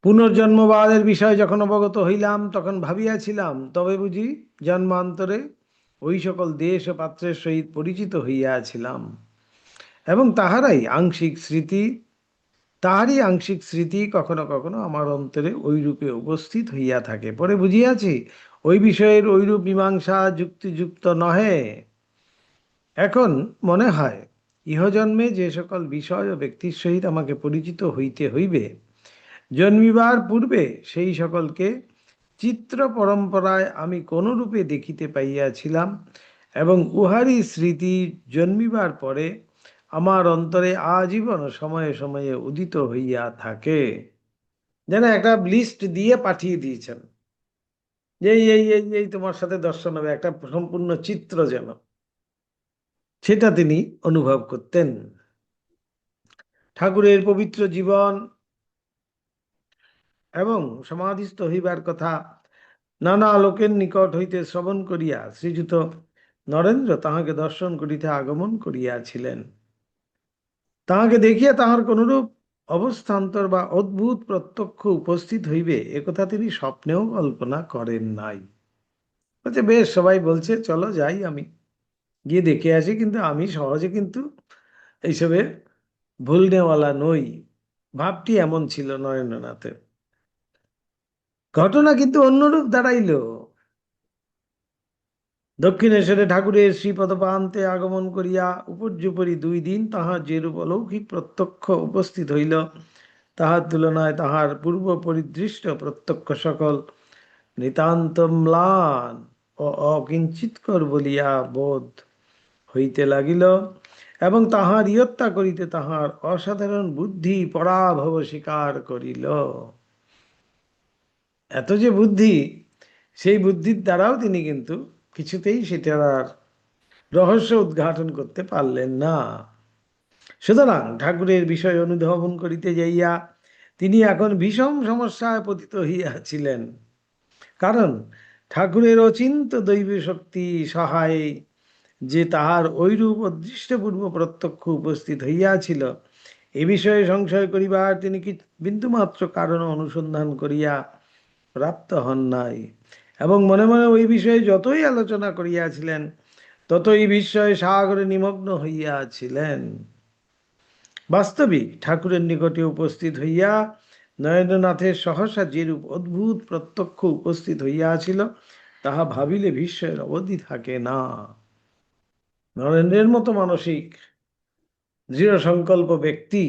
Speaker 1: পুনর্জন্মবাদের বিষয়ে যখন অবগত হইলাম, তখন ভাবিয়াছিলাম, তবে বুঝি জন্মান্তরে ওই সকল দেশ ও পাত্রের সহিত পরিচিত হইয়াছিলাম, এবং তাহারই আংশিক স্মৃতি কখনো কখনো আমার অন্তরে ওই রূপে উপস্থিত হইয়া থাকে। পরে বুঝিয়াছি, ওই বিষয়ের ঐরূপ মীমাংসা যুক্তিযুক্ত নহে। এখন মনে হয়, ইহজন্মে যে সকল বিষয় ও ব্যক্তির সহিত আমাকে পরিচিত হইতে হইবে, জন্মিবার পূর্বে সেই সকলকে চিত্র পরম্পরায় আমি কোন রূপে দেখিতে পাইয়াছিলাম, এবং উহারই স্মৃতি জন্মিবার পরে আমার অন্তরে আজীবন সময়ে সময়ে উদিত হইয়া থাকে। যেন একটা লিস্ট দিয়ে পাঠিয়ে দিয়েছেন যে এই তোমার সাথে দর্শন হবে, একটা সম্পূর্ণ চিত্র যেন, সেটা তিনি অনুভব করতেন। ঠাকুরের পবিত্র জীবন এবং সমাধিস্থ হইবার কথা নানা লোকের নিকট হইতে শ্রবণ করিয়া শ্রীযুত নরেন্দ্র তাহাকে দর্শন করিতে আগমন করিয়াছিলেন। তাহাকে দেখিয়া তাহার কোনরূপ অবস্থান্তর বা অদ্ভুত প্রত্যক্ষ উপস্থিত হইবে, একথা তিনি স্বপ্নেও কল্পনা করেন নাই। বলছে, বেশ, সবাই বলছে চলো যাই, আমি গিয়ে দেখে আসি, কিন্তু আমি সহজে কিন্তু এইসবে ভুলনেওয়ালা নই। ভাবটি এমন ছিল নরেন্দ্রনাথের। ঘটনা কিন্তু অন্যরূপ দাঁড়াইল। দক্ষিণেশ্বরে ঠাকুরের শ্রীপদপান্তে আগমন করিয়া উপর্যুপরি 2 দিন তাহার যেরূপ অলৌকিক প্রত্যক্ষ উপস্থিত হইল, তাহার তুলনায় তাহার পূর্ব পরিদৃষ্ট প্রত্যক্ষ সকল নিতান্ত ম্লান ও অকিঞ্চিৎকর বলিয়া বোধ হইতে লাগিল, এবং তাহার ইয়ত্তা করিতে তাহার অসাধারণ বুদ্ধি পরাভব স্বীকার করিল। এত যে বুদ্ধি, সেই বুদ্ধির দ্বারাও তিনি কিন্তু কিছুতেই সেটার আর রহস্য উদ্ঘাটন করতে পারলেন না। সুতরাং ঠাকুরের বিষয় অনুধাবন করিতে যাইয়া তিনি এখন ভীষণ সমস্যায় পতিত হইয়াছিলেন। কারণ ঠাকুরের অচিন্ত দৈব শক্তি সহায়ে যে তাহার ঐরূপ অদৃষ্টপূর্ব প্রত্যক্ষ উপস্থিত হইয়াছিল, এ বিষয়ে সংশয় করিবার তিনি কি বিন্দুমাত্র কারণ অনুসন্ধান করিয়া প্রাপ্ত হন নাই, এবং মনে মনে ওই বিষয়ে যতই আলোচনা করিয়াছিলেন, ততই বিস্ময়ে সাগরে নিমগ্ন হইয়াছিলেন। বাস্তবিক ঠাকুরের নিকটে উপস্থিত হইয়া নরেন্দ্রনাথের সহসা যেরূপ অদ্ভুত প্রত্যক্ষ উপস্থিত হইয়াছিল, তাহা ভাবিলে বিস্ময়ের অবধি থাকে না। নরেন্দ্রের মতো মানসিক দৃঢ় সংকল্প ব্যক্তি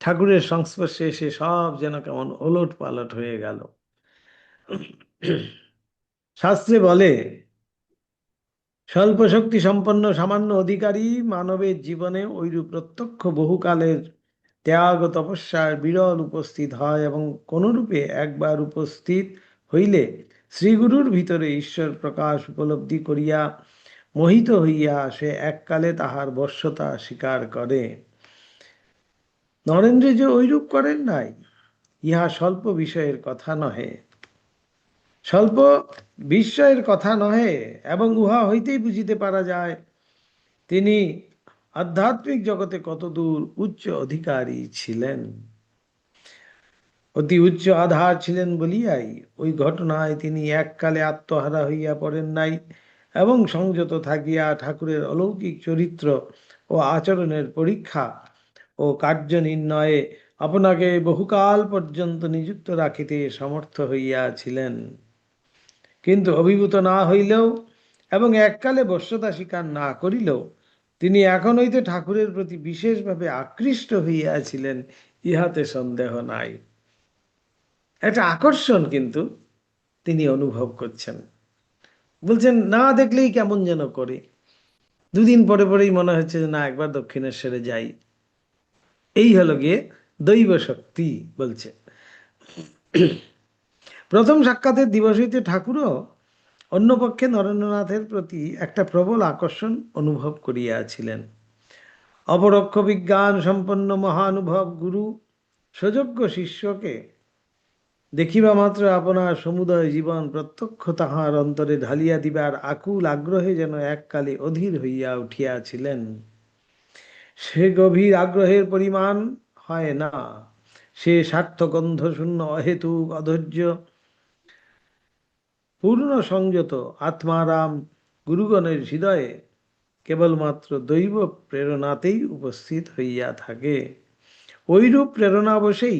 Speaker 1: ঠাকুরের সংস্পর্শে এসে সব যেন কেমন ওলট পালট হয়ে গেল। শাস্ত্রে বলে, স্বল্প শক্তি সম্পন্ন সামান্য অধিকারী মানবের জীবনে ঐরূপ প্রত্যক্ষ বহুকালের ত্যাগ ও তপস্যার বিরল উপস্থিত হয়, এবং কোনরূপে একবার উপস্থিত হইলে শ্রীগুরুর ভিতরে ঈশ্বর প্রকাশ উপলব্ধি করিয়া মোহিত হইয়া সে এককালে তাহার বশ্যতা স্বীকার করে। নরেন্দ্র যে ঐরূপ করেন নাই, ইহা স্বল্প বিষয়ের কথা নহে, স্বল্প বিস্ময়ের কথা নহে, এবং উহা হইতেই বুঝিতে পারা যায় তিনি আধ্যাত্মিক জগতে কতদূর উচ্চ অধিকারী ছিলেন। অতি উচ্চ আধার ছিলেন বলিয়াই ওই ঘটনায় তিনি এককালে আত্মহারা হইয়া পড়েন নাই, এবং সংযত থাকিয়া ঠাকুরের অলৌকিক চরিত্র ও আচরণের পরীক্ষা ও কার্য নির্ণয়ে আপনাকে বহুকাল পর্যন্ত নিযুক্ত রাখিতে সমর্থ হইয়াছিলেন, কিন্তু অভিভূত না হইলেও এবং এককালে বশ্যতা স্বীকার না করিলেও তিনি এখন হইতে ঠাকুরের প্রতি বিশেষভাবে আকৃষ্ট হইয়াছিলেন, ইহাতে সন্দেহ নাই। একটা আকর্ষণ কিন্তু তিনি অনুভব করছেন। বলছেন না দেখলেই কেমন যেন করে, দুদিন পরে পরেই মনে হচ্ছে যে না একবার দক্ষিণেশ্বরে যাই। এই হলো গিয়ে দৈব শক্তি বলছে। প্রথম সাক্ষাতের দিবস হইতে ঠাকুরও অন্যপক্ষে নরেন্দ্রনাথের প্রতি একটা প্রবল আকর্ষণ অনুভব করিয়াছিলেন। অপরোক্ষ বিজ্ঞান সম্পন্ন মহানুভব গুরু সুযোগ্য শিষ্যকে দেখিবা মাত্র আপনার সমুদয় জীবন প্রত্যক্ষ তাহার অন্তরে ঢালিয়া দিবার আকুল আগ্রহে যেন এককালে অধীর হইয়া উঠিয়াছিলেন। সে গভীর আগ্রহের পরিমাণ হয় না, সে স্বার্থগন্ধ শূন্য অহেতুক অধৈর্য পূর্ণ সংযত আত্মারাম গুরুগণের হৃদয়ে কেবলমাত্র দৈব প্রেরণাতেই উপস্থিত হইয়া থাকে। ঐরূপ প্রেরণাবশেই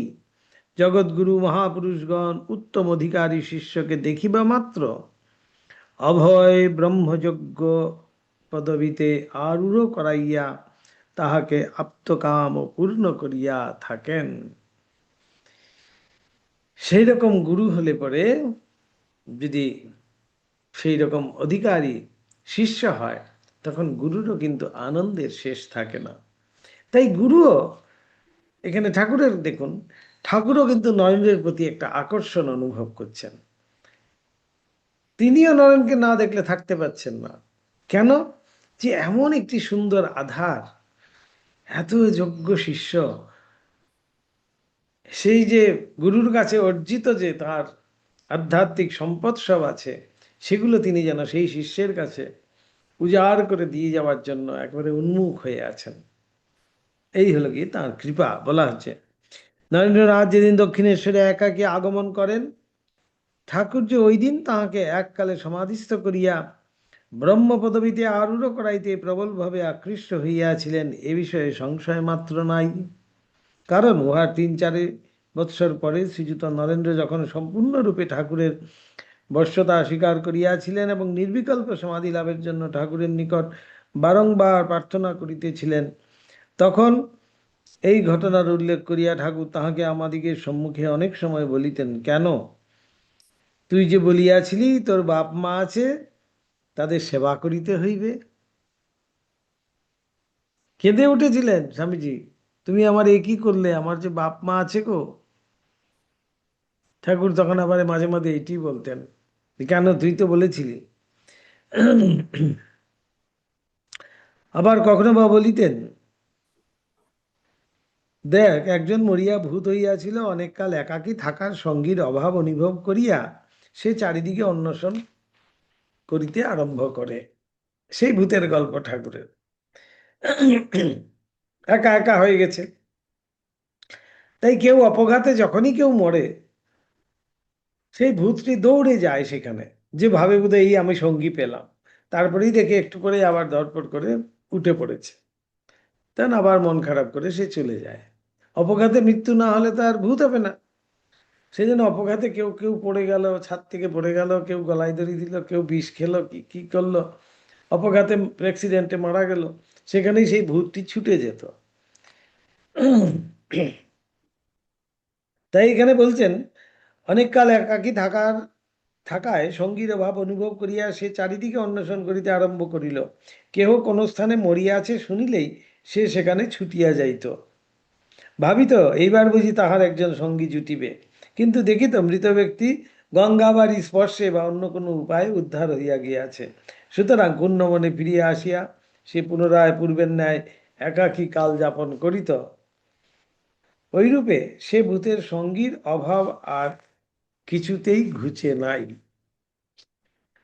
Speaker 1: জগৎগুরু মহাপুরুষগণ উত্তম অধিকারী শিষ্যকে দেখিবা মাত্র অভয় ব্রহ্মযজ্ঞ পদবীতে আরূঢ় করাইয়া তাহাকে আপ্তকাম পূর্ণ করিয়া থাকেন। সেই রকম গুরু হলে পরে যদি সেই রকম অধিকারী শিষ্য হয়, তখন গুরুরও কিন্তু আনন্দের শেষ থাকে না। তাই গুরুও এখানে ঠাকুরের দেখুন, ঠাকুরও কিন্তু নরেন্দ্রের প্রতি একটা আকর্ষণ অনুভব করছেন। তিনিও নরেনকে না দেখলে থাকতে পারছেন না। কেন? যে এমন একটি সুন্দর আধার, এত যোগ্য শিষ্য, সেই যে গুরুর কাছে অর্জিত যে তার আধ্যাত্মিক সম্পদ সব আছে, সেগুলো তিনি যেন সেই শিষ্যের কাছে উজাড় করে দিয়ে যাওয়ার জন্য একবারে উন্মুখ হয়ে আছেন। এই হলো কি তার কৃপা। বলা হচ্ছে নরেন্দ্রনাথ যেদিন দক্ষিণেশ্বরে একাকী আগমন করেন, ঠাকুর যে ওই দিন তাহাকে এককালে সমাধিস্থ করিয়া ব্রহ্মপদবীতে আরূঢ় করাইতে প্রবলভাবে আকৃষ্ট হইয়াছিলেন, এ বিষয়ে সংশয় মাত্র নাই। কারণ উহার ৩-৪ বৎসর পরে শ্রীযুত নরেন্দ্র যখন সম্পূর্ণরূপে ঠাকুরের বশ্যতা স্বীকার করিয়াছিলেন এবং নির্বিকল্প সমাধি লাভের জন্য ঠাকুরের নিকট বারংবার প্রার্থনা করিতেছিলেন, তখন এই ঘটনার উল্লেখ করিয়া ঠাকুর তাহাকে আমাদিগের সম্মুখে অনেক সময় বলিতেন, কেন তুই যে বলিয়াছিলি তোর বাপ মা আছে, তাদের সেবা করিতে হইবে। কেঁদে উঠেছিলেন স্বামীজি, তুমি আমার এ কি করলে, আমার যে বাপ মা আছে গো। ঠাকুর তখন আবার মাঝে মাঝে এটি বলতেন, কেন তুই তো বলেছিলি। আবার কখনো বা বলিতেন, দেখ একজন মরিয়া ভূত হইয়াছিল, অনেক কাল একাকী থাকার সঙ্গীর অভাব অনুভব করিয়া সে চারিদিকে অন্বেষণ করিতে আরম্ভ করে। সেই ভূতের গল্প ঠাকুরের। একা একা হয়ে গেছে। তাই কেউ অপঘাতে যখনই কেউ মরে, সেই ভূতটি দৌড়ে যায় সেখানে, যে ভাবে বোধহয় এই আমি সঙ্গী পেলাম। তারপরেই দেখে একটু করে আবার ধরপড় করে উঠে পড়েছে, তখন আবার মন খারাপ করে সে চলে যায়। অপঘাতে মৃত্যু না হলে তো আর ভূত হবে না। সেই জন্য অপঘাতে কেউ কেউ পড়ে গেল, ছাদ থেকে পড়ে গেল, কেউ গলায় দড়ি দিল, কেউ বিষ খেলো, কি কি করলো, অপঘাতে অ্যাক্সিডেন্টে মারা গেল, সেখানেই সেই ভূতটি ছুটে যেত। তাই এখানে বলছেন, অনেক কাল একাকী থাকায় সঙ্গীর অভাব অনুভব করিয়া সে চারিদিকে অন্বেষণ করিতে আরম্ভ করিল। কেহ কোনো স্থানে মরিয়াছে শুনিলেই সে সেখানে ছুটিয়া যাইত, ভাবিত এইবার বুঝি তাহার একজন সঙ্গী জুটিবে। কিন্তু দেখিত মৃত ব্যক্তি গঙ্গাবার স্পর্শে বা অন্য কোনো উপায়ে উদ্ধার হইয়া গিয়াছে। সুতরাং পূর্ণ মনে ফিরিয়া আসিয়া সে পুনরায় পূর্বের ন্যায় একাকী কাল যাপন করিত। ওইরূপে সে ভূতের সঙ্গীর অভাব আর কিছুতেই ঘুচে নাই।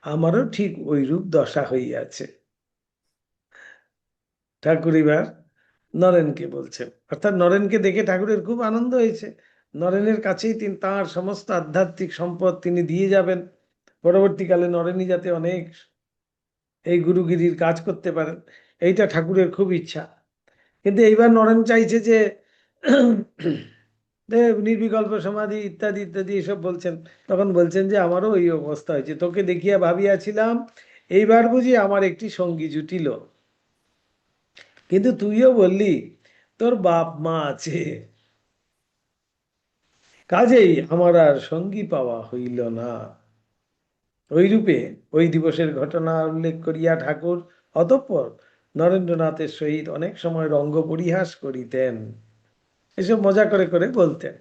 Speaker 1: আমারও ঠিক ওইরূপ দশা হইয়াছে। ঠাকুর এবার নরেনকে বলছেন, অর্থাৎ নরেনকে দেখে ঠাকুরের খুব আনন্দ হয়েছে। নরেনের কাছেই তিনি তাঁর সমস্ত আধ্যাত্মিক সম্পদ তিনি দিয়ে যাবেন, পরবর্তীকালে নরেনই যাতে অনেক এই গুরুগিরির কাজ করতে পারেন, এইটা ঠাকুরের খুব ইচ্ছা। কিন্তু এইবার নরেন চাইছে যে নির্বিকল্প সমাধি ইত্যাদি ইত্যাদি এসব বলছেন। তখন বলছেন যে আমারও ওই অবস্থা হয়েছে, তোকে দেখিয়া ভাবিয়াছিলাম এইবার বুঝি আমার একটি সঙ্গী জুটিল, কিন্তু তুইও বললি তোর বাপ মা আছে, কাজেই আমার আর সঙ্গী পাওয়া হইল না। ওইরূপে ওই দিবসের ঘটনা উল্লেখ করিয়া ঠাকুর অতঃপর নরেন্দ্রনাথের সহিত অনেক সময় রঙ্গ পরিহাস করিতেন। এসব মজা করে করে বলতেন।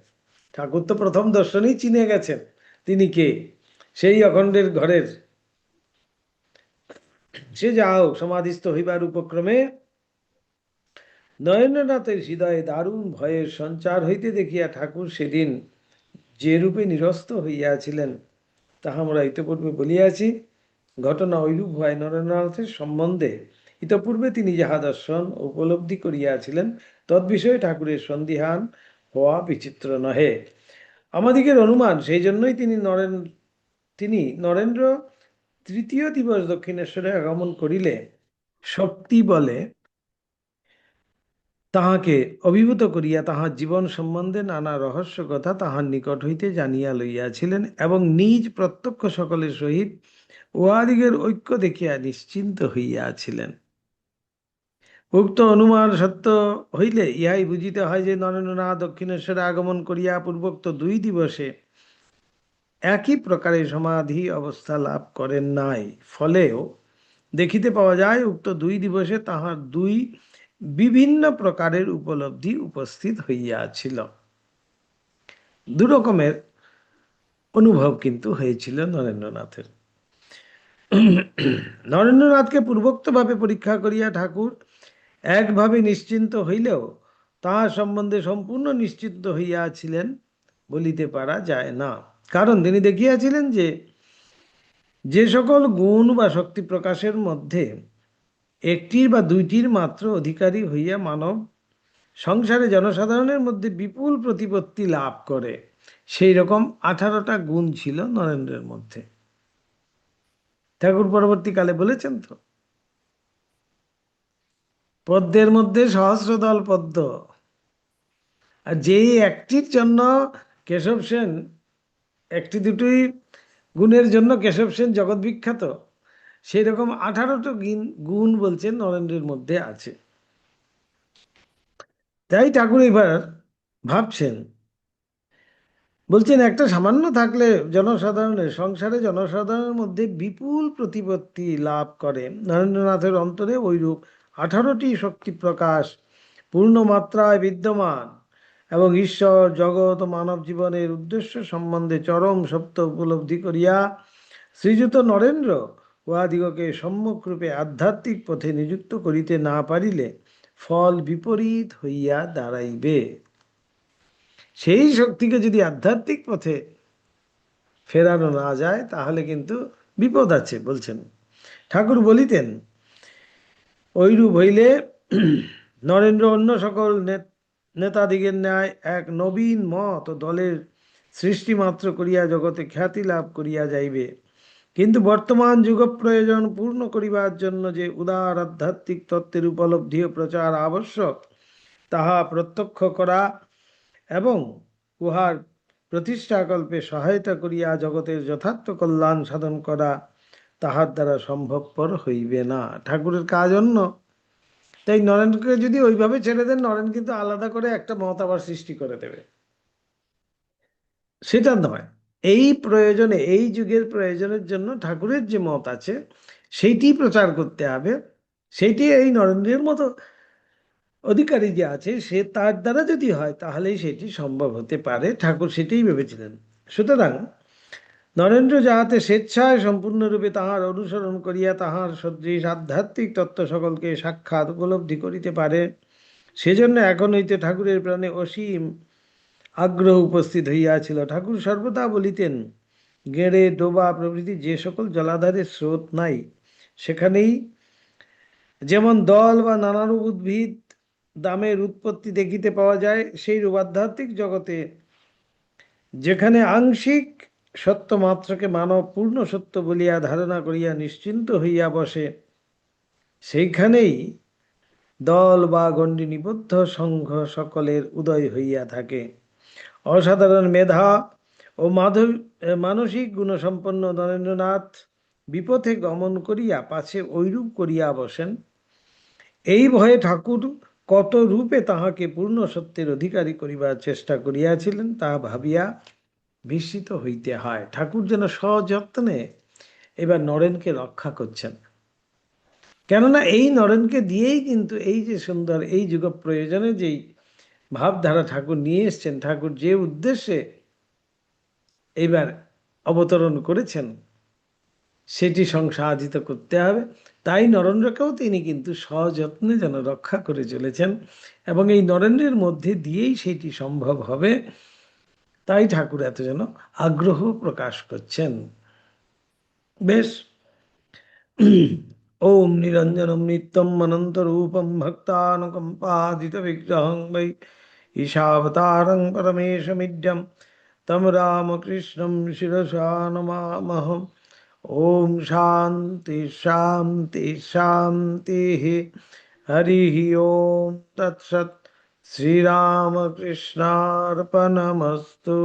Speaker 1: ঠাকুর তো প্রথম দর্শনেই চিনে গেছেন তিনি কে, সেই অখণ্ডের ঘরের। সে যা হোক, সমাধিস্থ হইবার উপক্রমে নরেন্দ্রনাথের হৃদয়ে দারুণ ভয়ের সঞ্চার হইতে দেখিয়া ঠাকুর সেদিন যে রূপে নিরস্ত হইয়াছিলেন তাহা আমরা ইতপূর্বে বলিয়াছি। ঘটনা ঐরূপ হয় নরেন্দ্রনাথের সম্বন্ধে ইতপূর্বে তিনি যাহা দর্শন উপলব্ধি করিয়াছিলেন তদ্বিষয়ে ঠাকুরের সন্দিহান হওয়া বিচিত্র নহে। আমাদিগের অনুমান সেই জন্যই তিনি নরেন্দ্র তৃতীয় দিবস দক্ষিণেশ্বরে আগমন করিলে শক্তি বলে তাহাকে অভিভূত করিয়া তাহার জীবন সম্বন্ধে নানা রহস্য কথা তাহার নিকট হইতে জানিয়া লইয়াছিলেন এবং নিজ প্রত্যক্ষ সকলের সহিত উহাদিগের ঐক্য দেখিয়া নিশ্চিন্ত হইয়াছিলেন। উক্ত অনুমান সত্য হইলে ইহাই বুঝিতে হয় যে নরেন্দ্রনাথ দক্ষিণেশ্বরে আগমন করিয়া পূর্বোক্ত 2 দিবসে একই প্রকারে সমাধি অবস্থা লাভ করেন নাই। ফলেও দেখিতে পাওয়া যায় উক্ত 2 দিবসে তাহার 2 বিভিন্ন প্রকারের উপলব্ধি উপস্থিত হইয়াছিল। দু রকমের অনুভব কিন্তু হয়েছিল নরেন্দ্রনাথের। নরেন্দ্রনাথকে পূর্বোক্তভাবে পরীক্ষা করিয়া ঠাকুর একভাবে নিশ্চিন্ত হইলেও তাহার সম্বন্ধে সম্পূর্ণ নিশ্চিন্ত হইয়াছিলেন বলিতে পারা যায় না। কারণ তিনি দেখিয়াছিলেন যে যে সকল গুণ বা শক্তি প্রকাশের মধ্যে একটির বা দুইটির মাত্র অধিকারী হইয়া মানব সংসারে জনসাধারণের মধ্যে বিপুল প্রতিপত্তি লাভ করে, সেই রকম 18টা গুণ ছিল নরেন্দ্রের মধ্যে। ঠাকুর পরবর্তীকালে বলেছেন তো, পদ্মের মধ্যে সহস্রদল পদ্ম। আর যেই একটির জন্য কেশব সেন, একটি দুটোই গুণের জন্য কেশব সেন জগৎ বিখ্যাত, সেই রকম 18টা গুণ বলছেন নরেন্দ্রের মধ্যে আছে। তাই ঠাকুর এবার ভাবছেন, বলছেন একটা সামান্য থাকলে জনসাধারণের সংসারে জনসাধারণের মধ্যে বিপুল প্রতিপত্তি লাভ করে। নরেন্দ্রনাথের অন্তরে ওইরূপ 18টি শক্তি প্রকাশ পূর্ণ মাত্রায় বিদ্যমান এবং ঈশ্বর জগৎ ও মানব জীবনের উদ্দেশ্য সম্বন্ধে চরম সত্য উপলব্ধি করিয়া শ্রীযুত নরেন্দ্র উহাদিগকে সম্যকরূপে আধ্যাত্মিক পথে নিযুক্ত করিতে না পারিলে ফল বিপরীত হইয়া দাঁড়াইবে। সেই শক্তিকে যদি আধ্যাত্মিক পথে ফেরানো না যায় তাহলে কিন্তু বিপদ আছে বলছেন। ঠাকুর বলিতেন, ঐরূপ হইলে নরেন্দ্র অন্য সকল নেতাদিগের ন্যায় এক নবীন মত ও দলের সৃষ্টি মাত্র করিয়া জগতে খ্যাতি লাভ করিয়া যাইবে। কিন্তু বর্তমান যুগ প্রয়োজন পূর্ণ করিবার জন্য যে উদার আধ্যাত্মিক তত্ত্বের উপলব্ধি ও প্রচার আবশ্যক তাহা প্রত্যক্ষ করা এবং উহার প্রতিষ্ঠাকল্পে সহায়তা করিয়া জগতের যথার্থ কল্যাণ সাধন করা তাহার দ্বারা সম্ভবপর হইবে না। ঠাকুরের কাজ অন্য। তাই নরেনকে যদি ওইভাবে ছেড়ে দেন, নরেন কিন্তু আলাদা করে একটা মত আবার সৃষ্টি করে দেবে, সেটা নয়। এই প্রয়োজনে, এই যুগের প্রয়োজনের জন্য ঠাকুরের যে মত আছে সেইটি প্রচার করতে হবে। সেইটি এই নরেন্দ্রের মতো অধিকারী যে আছে সে তার দ্বারা যদি হয় তাহলেই সেটি সম্ভব হতে পারে। ঠাকুর সেটাই ভেবেছিলেন। সুতরাং নরেন্দ্র যাহাতে স্বেচ্ছায় সম্পূর্ণরূপে তাহার অনুসরণ করিয়া তাহার সদৃশ আধ্যাত্মিক তত্ত্ব সকলকে সাক্ষাৎ উপলব্ধি করিতে পারে, সেজন্য এখন হইতে ঠাকুরের প্রাণে অসীম আগ্রহ উপস্থিত হইয়াছিল। ঠাকুর সর্বদা বলিতেন, গেঁড়ে ডোবা প্রভৃতি যে সকল জলাধারের স্রোত নাই সেখানেই যেমন দল বা নানারূপ উদ্ভিদ দামের উৎপত্তি দেখিতে পাওয়া যায়, সেই রূপ আধ্যাত্মিক জগতে যেখানে আংশিক সত্য মাত্রকে মানব পূর্ণ সত্য বলিয়া ধারণা করিয়া নিশ্চিন্ত হইয়া বসে, সেইখানেই দল বা গণ্ডি নিবদ্ধ সংঘ সকলের উদয় হইয়া থাকে। অসাধারণ মেধা ও মানসিক গুণসম্পন্ন নরেন্দ্রনাথ বিপথে গমন করিয়া পাছে ঐরূপ করিয়া বসেন, এই ভয়ে ঠাকুর কত রূপে তাহাকে পূর্ণ সত্যের অধিকারী করিবার চেষ্টা করিয়াছিলেন, তাহা ভাবিয়া বিস্মিত হইতে হয়। ঠাকুর যেন সযত্নে এবার নরেনকে রক্ষা করছেন, কেননা এই নরেনকে দিয়েই কিন্তু এই যে সুন্দর এই যুগ প্রয়োজনে যেই ভাবধারা ঠাকুর নিয়ে এসছেন, ঠাকুর যে উদ্দেশ্যে এইবার অবতরণ করেছেন সেটি সংসাধিত করতে হবে। তাই নরেন্দ্রকেও তিনি কিন্তু সযত্নে যেন রক্ষা করে চলেছেন, এবং এই নরেন্দ্রের মধ্যে দিয়েই সেটি সম্ভব হবে, তাই ঠাকুর এত যেন আগ্রহ প্রকাশ করছেন। বেশ। ওম নিরঞ্জনম নিত্যম অনন্ত রূপম ভক্তানুকম্পাদিত বিগ্রহং বৈ ঈশাবতারং পরমেশমিড্যম তম রামকৃষ্ণম শিরসা নমামহম। ওম শান্তি শান্তি শান্তি। হরি ওম তৎসৎ। শ্রীরামকৃষ্ণার্পণমস্তু।